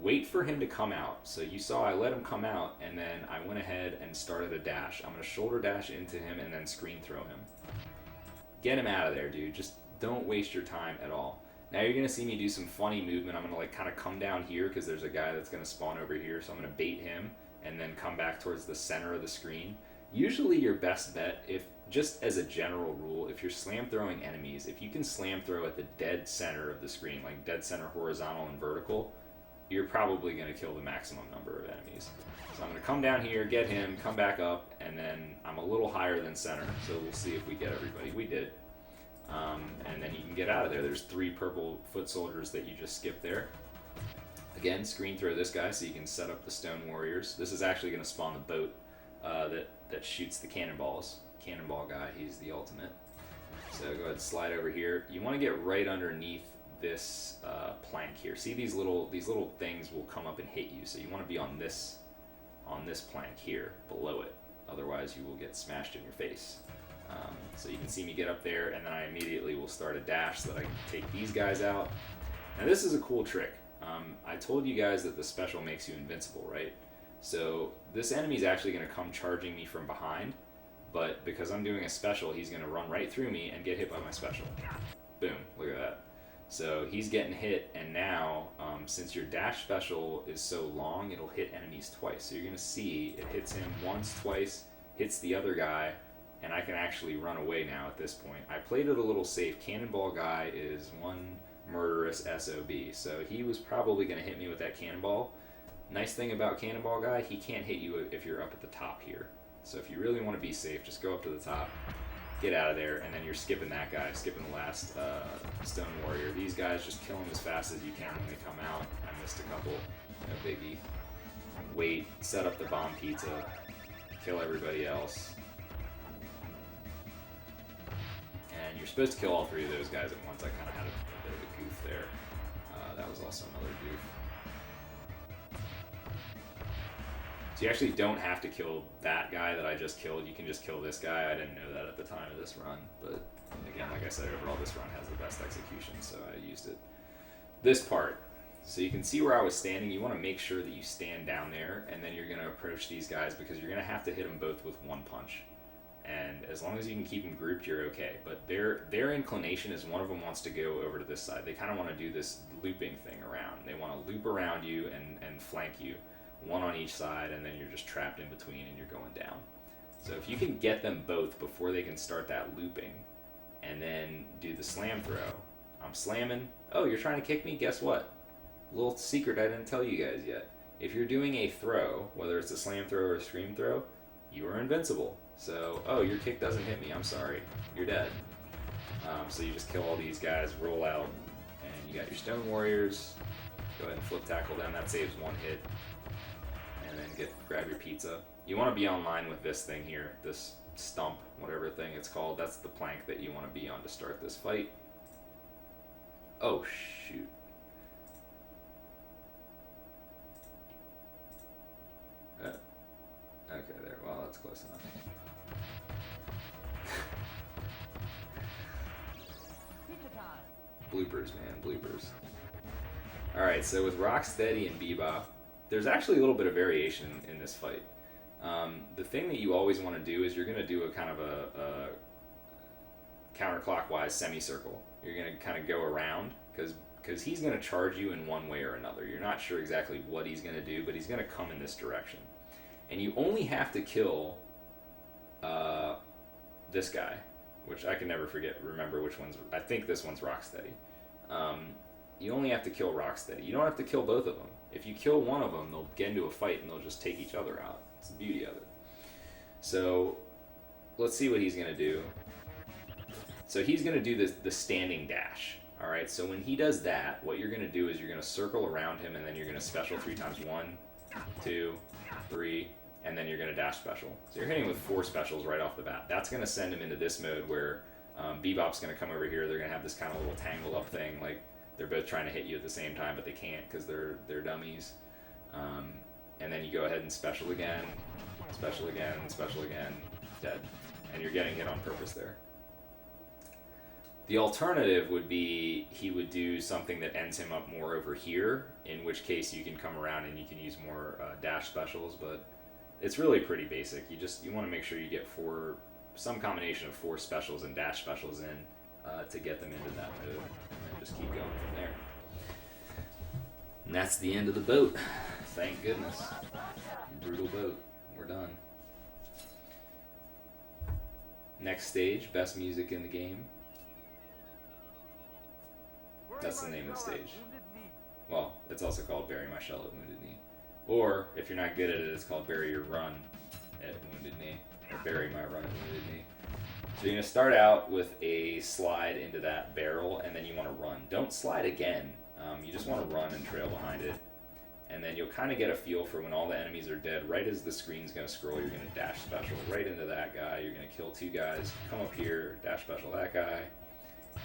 Wait for him to come out. So you saw I let him come out, and then I went ahead and started a dash. I'm going to shoulder dash into him and then screen throw him. Get him out of there, dude. Just don't waste your time at all. Now you're going to see me do some funny movement. I'm going to kind of come down here because there's a guy that's going to spawn over here. So I'm going to bait him and then come back towards the center of the screen. Usually your best bet, if just as a general rule, if you're slam throwing enemies, if you can slam throw at the dead center of the screen, like dead center horizontal and vertical, you're probably going to kill the maximum number of enemies. So I'm going to come down here, get him, come back up, and then I'm a little higher than center, so we'll see if we get everybody. We did. And then you can get out of there. There's 3 purple foot soldiers that you just skipped there. Again, screen throw this guy so you can set up the stone warriors. This is actually going to spawn the boat that shoots the cannonballs. Cannonball guy, he's the ultimate. So go ahead and slide over here. You want to get right underneath this plank here. See these little things will come up and hit you. So you want to be on this plank here, below it. Otherwise you will get smashed in your face. So you can see me get up there, and then I immediately will start a dash so that I can take these guys out. Now this is a cool trick. I told you guys that the special makes you invincible, right? So this enemy's actually going to come charging me from behind, but because I'm doing a special, he's going to run right through me and get hit by my special. Boom, look at that. So he's getting hit, and now, since your dash special is so long, it'll hit enemies twice. So you're going to see it hits him once, twice, hits the other guy, and I can actually run away now at this point. I played it a little safe. Cannonball guy is one murderous SOB, so he was probably going to hit me with that cannonball. Nice thing about Cannonball guy, he can't hit you if you're up at the top here. So if you really want to be safe, just go up to the top, get out of there, and then you're skipping that guy, skipping the last Stone Warrior. These guys, just kill them as fast as you can when they come out. I missed a couple, no biggie. Wait, set up the bomb pizza, kill everybody else. And you're supposed to kill all 3 of those guys at once. I kind of had a bit of a goof there. That was also another goof. So you actually don't have to kill that guy that I just killed. You can just kill this guy. I didn't know that at the time of this run. But again, like I said, overall this run has the best execution, so I used it. This part. So you can see where I was standing. You want to make sure that you stand down there, and then you're going to approach these guys because you're going to have to hit them both with one punch. And as long as you can keep them grouped, you're okay. But their inclination is one of them wants to go over to this side. They kind of want to do this looping thing around. They want to loop around you and flank you. One on each side, and then you're just trapped in between and you're going down. So if you can get them both before they can start that looping, and then do the slam throw. I'm slamming. Oh, you're trying to kick me? Guess what? Little secret I didn't tell you guys yet. If you're doing a throw, whether it's a slam throw or a scream throw, you are invincible. So, oh, your kick doesn't hit me. I'm sorry. You're dead. So you just kill all these guys, roll out, and you got your Stone Warriors. Go ahead and flip tackle them. That saves 1 hit. And then grab your pizza. You want to be online with this thing here, this stump, whatever thing it's called. That's the plank that you want to be on to start this fight. Oh, shoot. Okay, there. Well, that's close enough. Bloopers, man, bloopers. Alright, so with Rocksteady and Bebop, there's actually a little bit of variation in this fight. The thing that you always want to do is you're going to do a kind of a counterclockwise semicircle. You're going to kind of go around because he's going to charge you in one way or another. You're not sure exactly what he's going to do, but he's going to come in this direction. And you only have to kill this guy, which I can never remember which one's. I think this one's Rocksteady. You only have to kill Rocksteady. You don't have to kill both of them. If you kill one of them, they'll get into a fight and they'll just take each other out. It's the beauty of it. So let's see what he's going to do. So he's going to do the standing dash. All right, so when he does that, what you're going to do is you're going to circle around him, and then you're going to special 3 times. 1, 2, 3, and then you're going to dash special. So you're hitting with 4 specials right off the bat. That's going to send him into this mode where Bebop's going to come over here. They're going to have this kind of little tangle up thing, like they're both trying to hit you at the same time, but they can't because they're dummies. And then you go ahead and special again, special again, special again, dead. And you're getting hit on purpose there. The alternative would be he would do something that ends him up more over here, in which case you can come around and you can use more dash specials, but it's really pretty basic. You want to make sure you get some combination of 4 specials and dash specials in to get them into that mode, and then just keep going from there. And that's the end of the boat. Thank goodness. Brutal boat. We're done. Next stage, best music in the game. That's the name of the stage. Well, it's also called Bury My Shell at Wounded Knee. Or, if you're not good at it, it's called Bury Your Run at Wounded Knee. Or Bury My Run at Wounded Knee. So you're going to start out with a slide into that barrel, and then you want to run. Don't slide again. You just want to run and trail behind it. And then you'll kind of get a feel for when all the enemies are dead. Right as the screen's going to scroll, you're going to dash special right into that guy. You're going to kill 2 guys. Come up here, dash special that guy.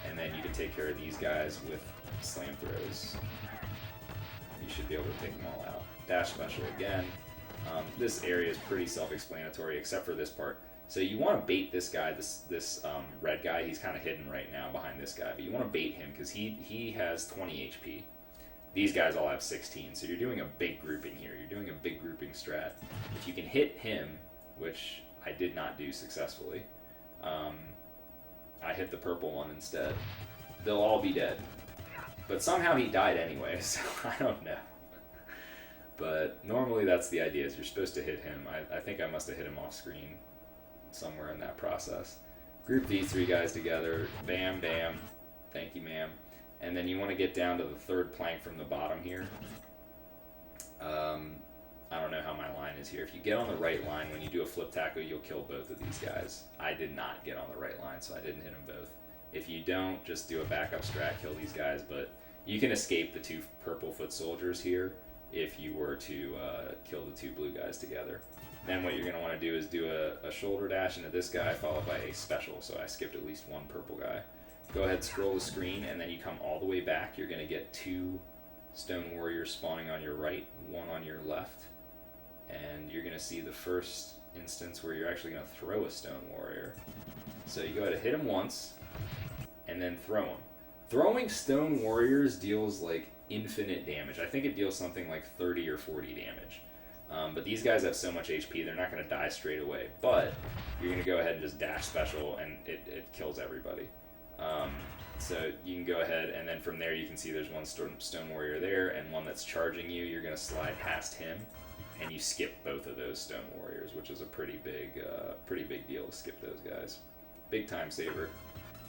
And then you can take care of these guys with slam throws. You should be able to take them all out. Dash special again. This area is pretty self-explanatory except for this part. So you want to bait this guy, this red guy. He's kind of hidden right now behind this guy, but you want to bait him because he has 20 HP. These guys all have 16, so you're doing a big grouping here. You're doing a big grouping strat. If you can hit him, which I did not do successfully, I hit the purple one instead, they'll all be dead. But somehow he died anyway, so I don't know. But normally that's the idea, is you're supposed to hit him. I think I must have hit him off screen somewhere in that process. Group these 3 guys together. Bam, bam. Thank you, ma'am. And then you want to get down to the 3rd plank from the bottom here. I don't know how my line is here. If you get on the right line, when you do a flip tackle, you'll kill both of these guys. I did not get on the right line, so I didn't hit them both. If you don't, just do a backup strat, kill these guys. But you can escape the 2 purple foot soldiers here if you were to kill the 2 blue guys together. Then what you're going to want to do is do a shoulder dash into this guy followed by a special. So I skipped at least 1 purple guy. Go ahead, scroll the screen, and then you come all the way back. You're going to get 2 stone warriors spawning on your right, 1 on your left. And you're going to see the first instance where you're actually going to throw a stone warrior. So you go ahead and hit him once, and then throw him. Throwing stone warriors deals like infinite damage. I think it deals something like 30 or 40 damage. But these guys have so much HP, they're not going to die straight away. But you're going to go ahead and just dash special, and it kills everybody. So you can go ahead, and then from there you can see there's 1 stone warrior there, and 1 that's charging you. You're going to slide past him, and you skip both of those stone warriors, which is a pretty big deal to skip those guys. Big time saver.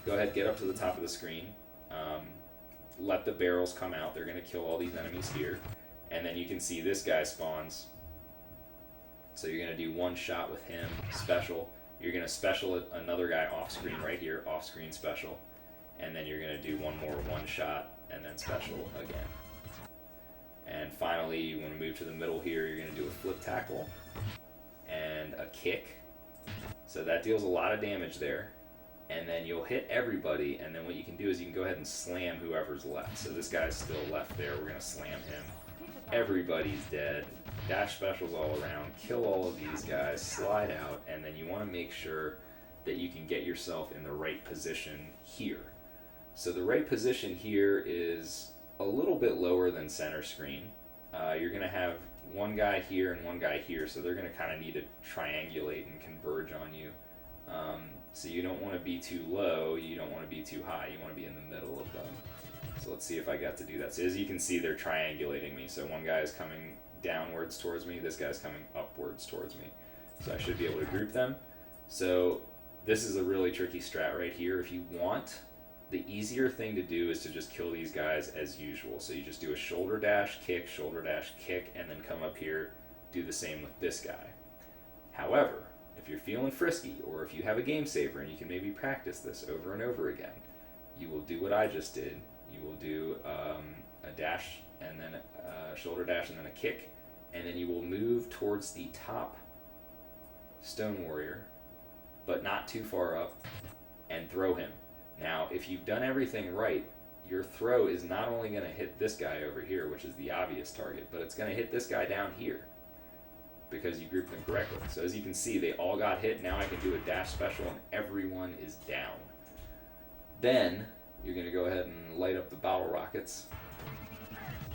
Go ahead, get up to the top of the screen. Let the barrels come out. They're going to kill all these enemies here. And then you can see this guy spawns. So you're going to do 1 shot with him, special. You're going to special another guy off screen right here, off screen special. And then you're going to do 1 more 1 shot, and then special again. And finally, you want to move to the middle here. You're going to do a flip tackle and a kick. So that deals a lot of damage there. And then you'll hit everybody, and then what you can do is you can go ahead and slam whoever's left. So this guy's still left there. We're going to slam him. Everybody's dead. Dash specials all around. Kill all of these guys. Slide out, and then you want to make sure that you can get yourself in the right position here. So the right position here is a little bit lower than center screen. You're going to have 1 guy here and 1 guy here, so they're going to kind of need to triangulate and converge on you. So you don't want to be too low, you don't want to be too high, you want to be in the middle of them. So let's see if I got to do that. So as you can see, they're triangulating me. So 1 guy is coming downwards towards me, this guy's coming upwards towards me. So I should be able to group them. So this is a really tricky strat right here. If you want, the easier thing to do is to just kill these guys as usual. So you just do a shoulder dash, kick, and then come up here, do the same with this guy. However, if you're feeling frisky, or if you have a game saver and you can maybe practice this over and over again, you will do what I just did. You will do a dash, and then a shoulder dash, and then a kick, and then you will move towards the top stone warrior, but not too far up, and throw him. Now, if you've done everything right, your throw is not only going to hit this guy over here, which is the obvious target, but it's going to hit this guy down here, because you grouped them correctly. So as you can see, they all got hit. Now I can do a dash special, and everyone is down. Then you're going to go ahead and light up the bottle rockets,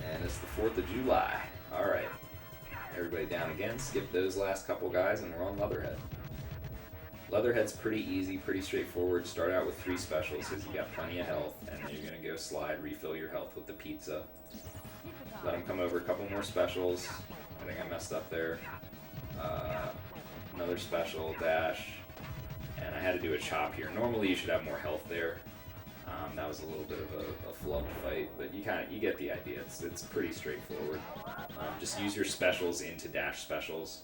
and it's the 4th of July. All right, everybody down again. Skip those last couple guys, and we're on Leatherhead. Leatherhead's pretty easy, pretty straightforward. Start out with 3 specials because you got plenty of health, and then you're going to go slide, refill your health with the pizza. Let them come over, a couple more specials. I think I messed up there. Another special, dash, and I had to do a chop here. Normally you should have more health there. That was a little bit of a flubbed fight, but you get the idea. It's pretty straightforward. Just use your specials into dash specials.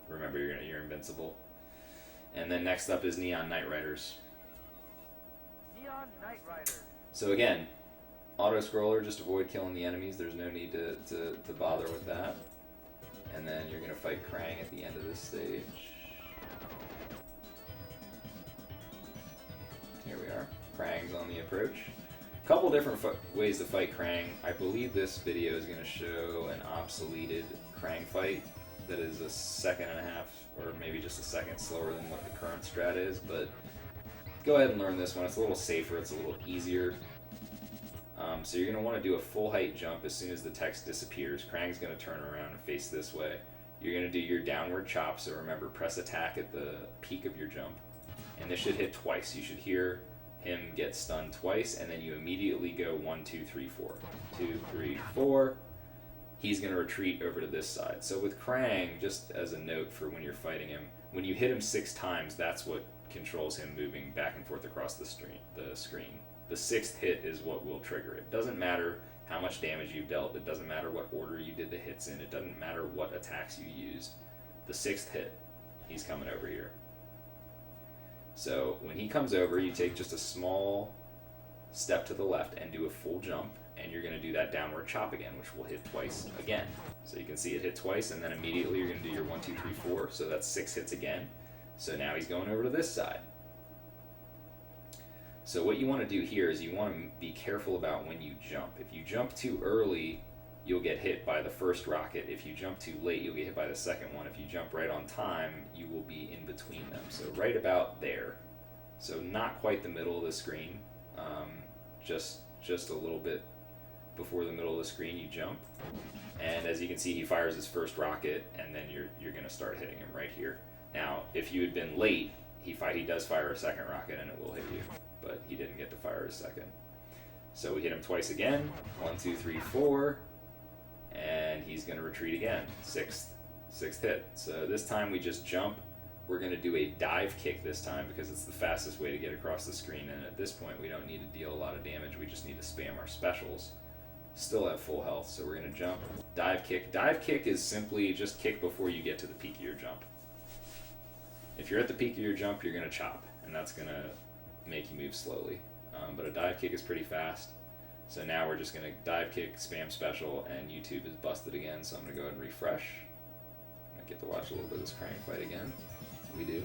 Remember, you're invincible. And then next up is Neon Knight Riders. Neon Knight Riders. So again, auto scroller, just avoid killing the enemies. There's no need to bother with that. And then you're gonna fight Krang at the end of this stage. Here we are. Krang's on the approach. A couple different ways to fight Krang. I believe this video is going to show an obsoleted Krang fight that is a second and a half, or maybe just a second slower than what the current strat is, but go ahead and learn this one. It's a little safer, it's a little easier. So you're going to want to do a full height jump as soon as the text disappears. Krang's going to turn around and face this way. You're going to do your downward chop, so remember, press attack at the peak of your jump. And this should hit twice. You should hear him get stunned twice, and then you immediately go 1, 2, 3, 4. 2, 3, 4. He's going to retreat over to this side. So with Krang, just as a note for when you're fighting him, when you hit him 6 times, that's what controls him moving back and forth across the screen. The 6th hit is what will trigger it. Doesn't matter how much damage you've dealt. It doesn't matter what order you did the hits in. It doesn't matter what attacks you used. The 6th hit, he's coming over here. So when he comes over, you take just a small step to the left and do a full jump, and you're going to do that downward chop again, which will hit twice again. So you can see it hit twice, and then immediately you're going to do your 1, 2, 3, 4. So that's 6 hits again. So now he's going over to this side. So what you want to do here is you want to be careful about when you jump. If you jump too early, you'll get hit by the first rocket. If you jump too late, you'll get hit by the second one. If you jump right on time, you will be in between them. So right about there. So not quite the middle of the screen, just a little bit before the middle of the screen you jump. And as you can see, he fires his first rocket, and then you're going to start hitting him right here. Now, if you had been late, he does fire a second rocket, and it will hit you. But he didn't get to fire his second. So we hit him twice again. 1, 2, 3, 4. And he's going to retreat again. Sixth hit. So this time we just jump. We're going to do a dive kick this time because it's the fastest way to get across the screen, and at this point we don't need to deal a lot of damage. We just need to spam our specials. Still have full health, so we're going to jump. Dive kick. Dive kick is simply just kick before you get to the peak of your jump. If you're at the peak of your jump, you're going to chop, and that's going to make you move slowly. But a dive kick is pretty fast. So now we're just going to dive kick, spam special, and YouTube is busted again, so I'm going to go ahead and refresh. I get to watch a little bit of this Krang fight again. We do.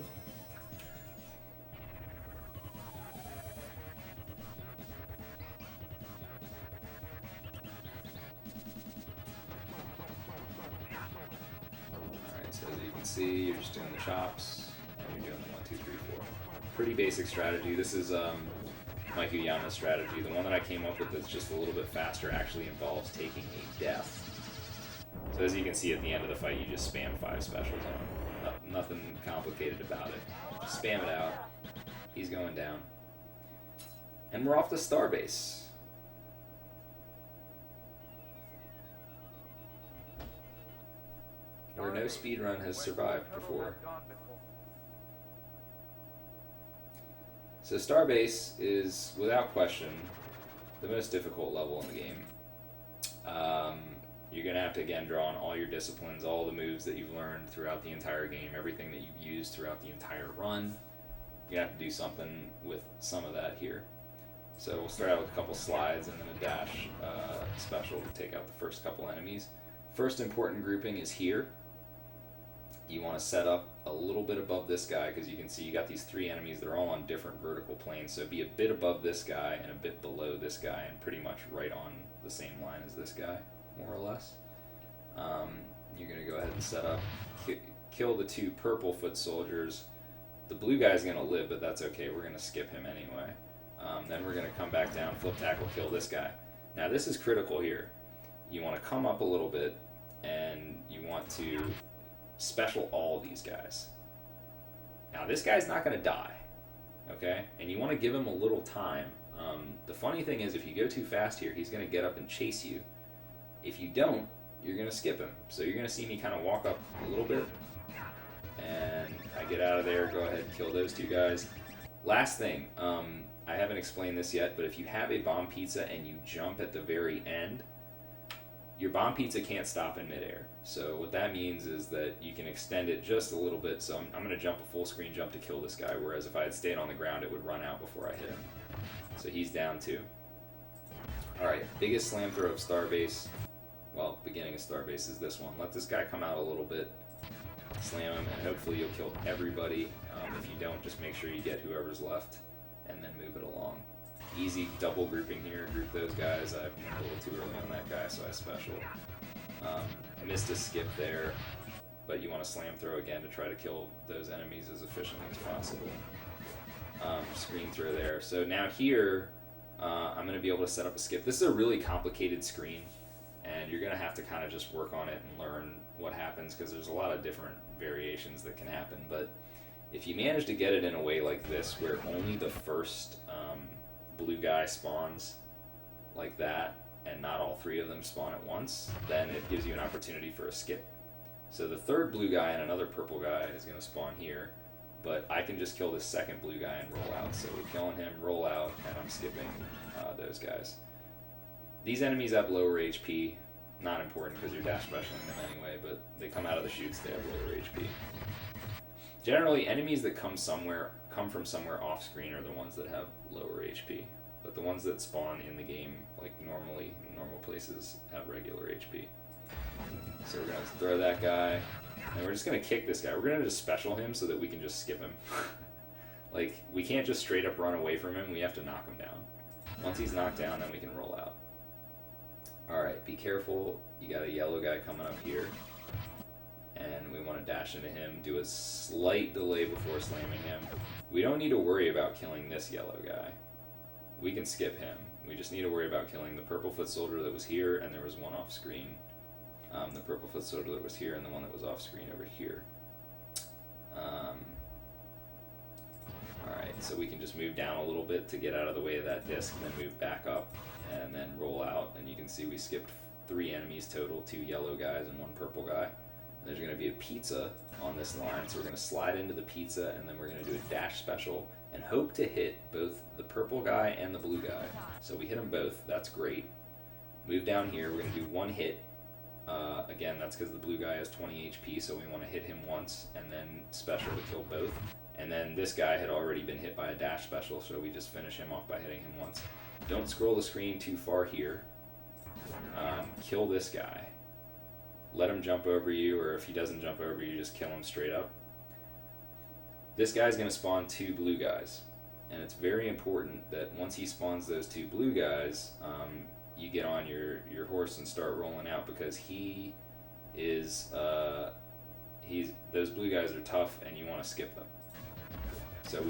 Alright, so as you can see, you're just doing the chops, and you're doing the 1, 2, 3, 4. Pretty basic strategy. This is Mike Uyana's strategy. The one that I came up with that's just a little bit faster actually involves taking a death. So as you can see at the end of the fight, you just spam 5 specials on him. Nothing complicated about it. Just spam it out. He's going down. And we're off to Starbase. Where no speedrun has survived before. So Starbase is, without question, the most difficult level in the game. You're going to have to, again, draw on all your disciplines, all the moves that you've learned throughout the entire game, everything that you've used throughout the entire run. You're going to have to do something with some of that here. So we'll start out with a couple slides and then a dash special to take out the first couple enemies. First important grouping is here. You want to set up a little bit above this guy because you can see you got these 3 enemies. They're all on different vertical planes. So be a bit above this guy and a bit below this guy and pretty much right on the same line as this guy, more or less. You're going to go ahead and set up, kill the 2 purple foot soldiers. The blue guy's going to live, but that's okay. We're going to skip him anyway. Then we're going to come back down, flip tackle, kill this guy. Now this is critical here. You want to come up a little bit and you want to special all these guys. Now this guy's not going to die, okay? And you want to give him a little time. The funny thing is if you go too fast here, he's going to get up and chase you. If you don't, you're going to skip him. So you're going to see me kind of walk up a little bit, and I get out of there, go ahead and kill those two guys. Last thing, I haven't explained this yet, but if you have a bomb pizza and you jump at the very end, your bomb pizza can't stop in midair. So what that means is that you can extend it just a little bit. So I'm going to jump a full screen jump to kill this guy, whereas if I had stayed on the ground, it would run out before I hit him. So he's down too. Alright, biggest slam throw of Starbase, well, beginning of Starbase is this one. Let this guy come out a little bit, slam him, and hopefully you'll kill everybody. If you don't, just make sure you get whoever's left, and then move it along. Easy double grouping here, group those guys. I went a little too early on that guy, so I special. Missed a skip there, but you want to slam throw again to try to kill those enemies as efficiently as possible. Screen throw there. So now here, I'm going to be able to set up a skip. This is a really complicated screen, and you're going to have to kind of just work on it and learn what happens, because there's a lot of different variations that can happen. But if you manage to get it in a way like this, where only the first blue guy spawns like that, and not all three of them spawn at once, then it gives you an opportunity for a skip. So the third blue guy and another purple guy is going to spawn here, but I can just kill this second blue guy and roll out. So we're killing him, roll out, and I'm skipping those guys. These enemies have lower HP. Not important because you're dash specialing them anyway, but they come out of the chutes, they have lower HP. Generally, enemies that come from somewhere off screen are the ones that have lower HP. But the ones that spawn in the game, like normally, in normal places, have regular HP. So we're going to throw that guy, and we're just going to kick this guy. We're going to just special him so that we can just skip him. Like, we can't just straight up run away from him, we have to knock him down. Once he's knocked down, then we can roll out. Alright, be careful, you got a yellow guy coming up here. And we want to dash into him, do a slight delay before slamming him. We don't need to worry about killing this yellow guy. We can skip him. We just need to worry about killing the purple foot soldier that was here, and there was one off screen. The purple foot soldier that was here, and the one that was off screen over here. Alright, so we can just move down a little bit to get out of the way of that disc, and then move back up, and then roll out. And you can see we skipped 3 enemies total, 2 yellow guys and 1 purple guy. There's going to be a pizza on this line, so we're going to slide into the pizza, and then we're going to do a dash special and hope to hit both the purple guy and the blue guy. So we hit them both, that's great. Move down here, we're going to do 1 hit. Again, that's because the blue guy has 20 HP, so we want to hit him once, and then special to kill both. And then this guy had already been hit by a dash special, so we just finish him off by hitting him once. Don't scroll the screen too far here. Kill this guy. Let him jump over you, or if he doesn't jump over you, just kill him straight up. This guy's going to spawn 2 blue guys, and it's very important that once he spawns those 2 blue guys, you get on your horse and start rolling out, because he is those blue guys are tough, and you want to skip them. So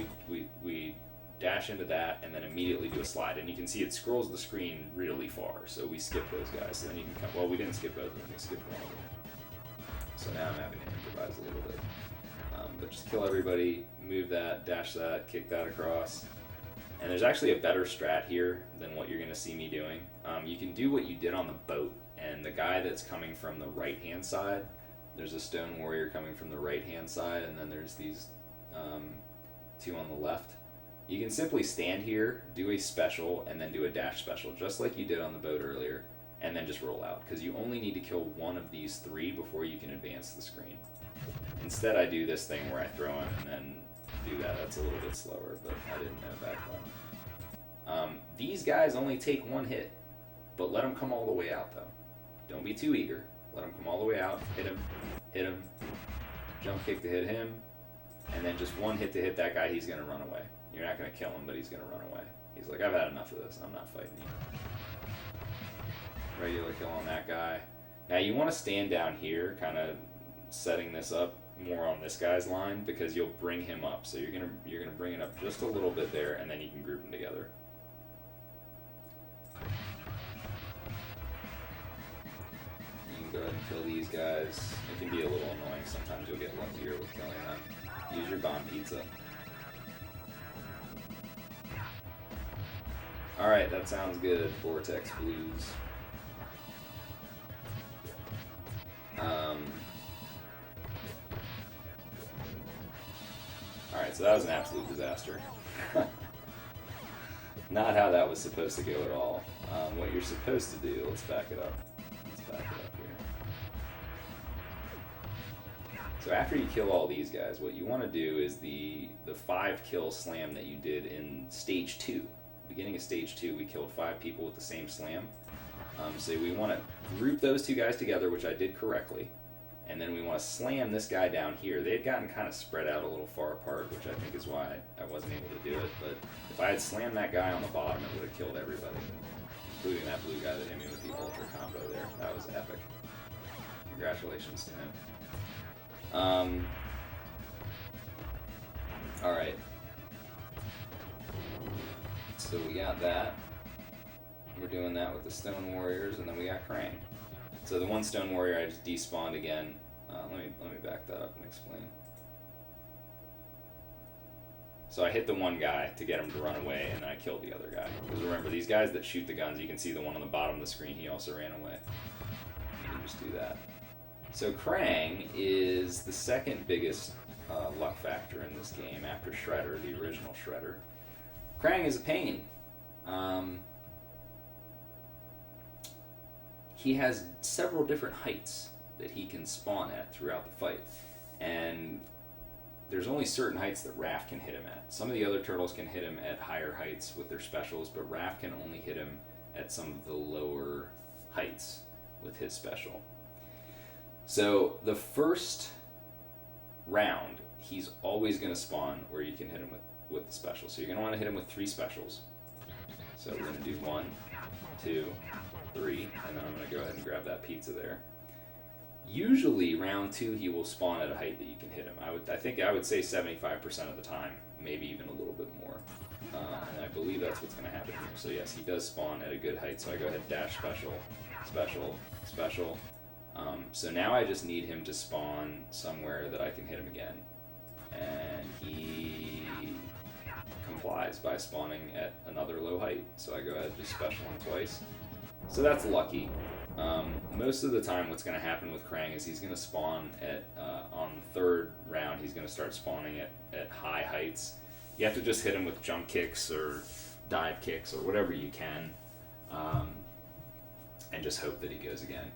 we dash into that, and then immediately do a slide, and you can see it scrolls the screen really far, so we skip those guys. So then you can come, well, we didn't skip both of them, we skipped one of them. So now I'm having to improvise a little bit. But just kill everybody, move that, dash that, kick that across. And there's actually a better strat here than what you're going to see me doing. You can do what you did on the boat, and the guy that's coming from the right-hand side, there's a stone warrior coming from the right-hand side, and then there's these 2 on the left. You can simply stand here, do a special, and then do a dash special, just like you did on the boat earlier, and then just roll out, because you only need to kill one of these 3 before you can advance the screen. Instead, I do this thing where I throw him and then do that. That's a little bit slower, but I didn't know back then. These guys only take 1 hit, but let them come all the way out, though. Don't be too eager. Let them come all the way out, hit him, jump kick to hit him, and then just 1 hit to hit that guy, he's going to run away. You're not going to kill him, but he's going to run away. He's like, I've had enough of this. I'm not fighting you. Regular kill on that guy. Now you want to stand down here, kind of setting this up more on this guy's line, because you'll bring him up. So you're gonna bring it up just a little bit there, and then you can group them together. You can go ahead and kill these guys. It can be a little annoying. Sometimes you'll get luckier with killing them. Use your bomb pizza. Alright, that sounds good. Vortex Blues. So that was an absolute disaster. Not how that was supposed to go at all. What you're supposed to do, let's back it up. Let's back it up here. So after you kill all these guys, what you want to do is the 5 kill slam that you did in stage 2. Beginning of stage 2, we killed 5 people with the same slam. So we want to group those 2 guys together, which I did correctly. And then we want to slam this guy down here. They had gotten kind of spread out a little far apart, which I think is why I wasn't able to do it. But if I had slammed that guy on the bottom, it would have killed everybody, including that blue guy that hit me with the ultra combo there. That was epic. Congratulations to him. Alright. So we got that. We're doing that with the Stone Warriors, and then we got Krang. So the one Stone Warrior I just despawned again. Let me back that up and explain. So I hit the one guy to get him to run away, and then I killed the other guy. Because remember, these guys that shoot the guns, you can see the one on the bottom of the screen, he also ran away. You can just do that. So Krang is the second biggest luck factor in this game after Shredder, the original Shredder. Krang is a pain. He has several different heights that he can spawn at throughout the fight. And there's only certain heights that Raph can hit him at. Some of the other turtles can hit him at higher heights with their specials, but Raph can only hit him at some of the lower heights with his special. So the first round, he's always going to spawn where you can hit him with the special. So you're going to want to hit him with 3 specials. So we're going to do 1, 2, 3, and then I'm going to go ahead and grab that pizza there. Usually, round 2, he will spawn at a height that you can hit him. I think I would say 75% of the time, maybe even a little bit more. And I believe that's what's going to happen here. So yes, he does spawn at a good height, so I go ahead and dash special, special, special. So now I just need him to spawn somewhere that I can hit him again. And he complies by spawning at another low height. So I go ahead and just special him twice. So that's lucky. Most of the time what's going to happen with Krang is he's going to spawn at, on the third round, he's going to start spawning at high heights. You have to just hit him with jump kicks or dive kicks or whatever you can, and just hope that he goes again.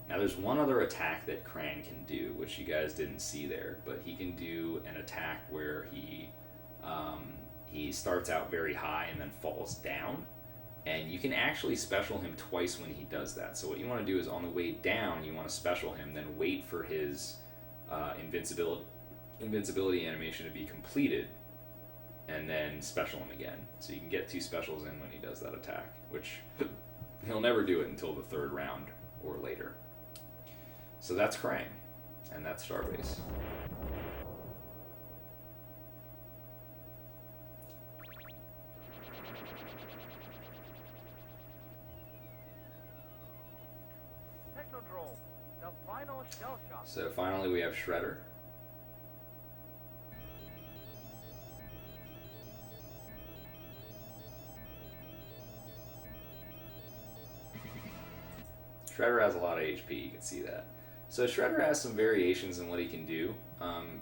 Now there's one other attack that Krang can do, which you guys didn't see there, but he can do an attack where he starts out very high and then falls down. And you can actually special him twice when he does that. So what you want to do is on the way down, you want to special him, then wait for his invincibility animation to be completed, and then special him again. So you can get 2 specials in when he does that attack, which he'll never do it until the 3rd round or later. So that's Krang, and that's Starbase. Technodrome, the final shell shock. So finally we have Shredder. Shredder has a lot of HP, you can see that. So Shredder has some variations in what he can do.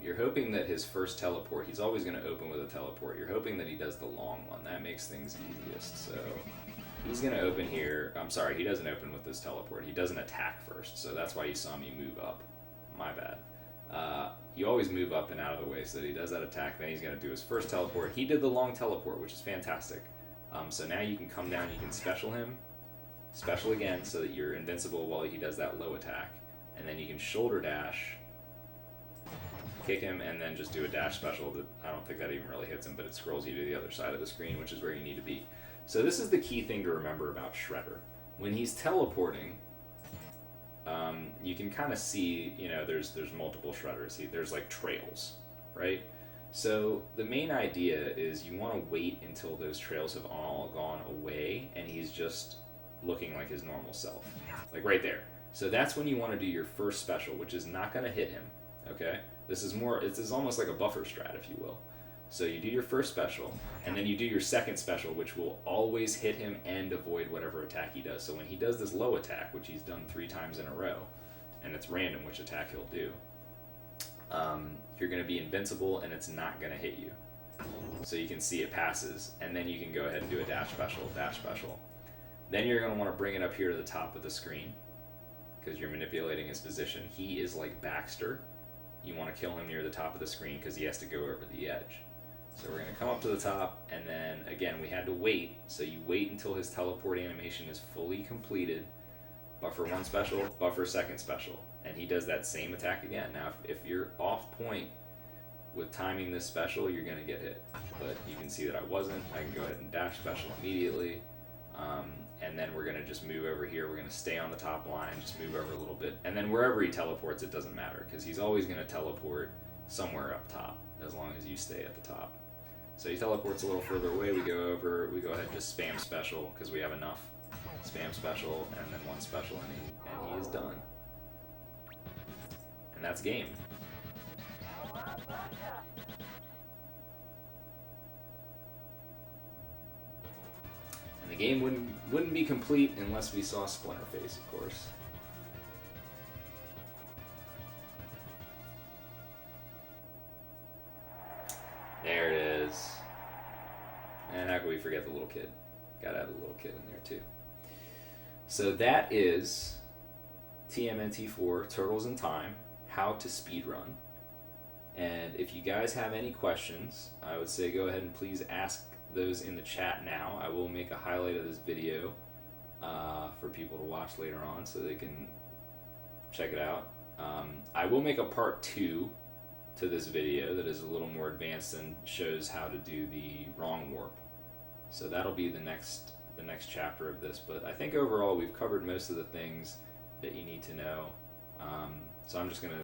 You're hoping that his first teleport, he's always going to open with a teleport. You're hoping that he does the long one. That makes things easiest. So he's going to open here. I'm sorry, he doesn't open with this teleport. He doesn't attack first. So that's why you saw me move up. My bad. You always move up and out of the way so that he does that attack. Then he's going to do his first teleport. He did the long teleport, which is fantastic. So now you can come down, you can special him. Special again so that you're invincible while he does that low attack. And then you can shoulder dash, kick him, and then just do a dash special that I don't think that even really hits him, but it scrolls you to the other side of the screen, which is where you need to be. So this is the key thing to remember about Shredder. When he's teleporting, you can kind of see, you know, there's multiple Shredders. There's like trails, right? So the main idea is you want to wait until those trails have all gone away and he's just looking like his normal self, like right there. So that's when you want to do your first special, which is not going to hit him, okay? This is almost like a buffer strat, if you will. So you do your first special, and then you do your second special, which will always hit him and avoid whatever attack he does. So when he does this low attack, which he's done 3 times in a row, and it's random which attack he'll do, you're going to be invincible and it's not going to hit you. so you can see it passes, and then you can go ahead and do a dash special, dash special. Then you're going to want to bring it up here to the top of the screen because you're manipulating his position. He is like Baxter. You want to kill him near the top of the screen because he has to go over the edge. So we're going to come up to the top, and then again we had to wait. So you wait until his teleport animation is fully completed. Buffer one special, buffer second special, and he does that same attack again. Now if you're off point with timing this special, you're going to get hit. But you can see that I wasn't. I can go ahead and dash special immediately. And then we're going to just move over here. We're going to stay on the top line, just move over a little bit. And then wherever he teleports, it doesn't matter because he's always going to teleport somewhere up top as long as you stay at the top. So he teleports a little further away. We go over, we go ahead and just spam special because we have enough. Spam special and then one special, and he is done. And that's game. And the game wouldn't be complete unless we saw Splinterface, of course. There it is. And how could we forget the little kid? Gotta have the little kid in there too. So that is TMNT IV, Turtles in Time, how to speedrun. And if you guys have any questions, I would say go ahead and please ask those in the chat now. I will make a highlight of this video for people to watch later on so they can check it out. I will make a part 2 to this video that is a little more advanced and shows how to do the wrong warp. So that'll be the next chapter of this, but I think overall we've covered most of the things that you need to know. So I'm just going to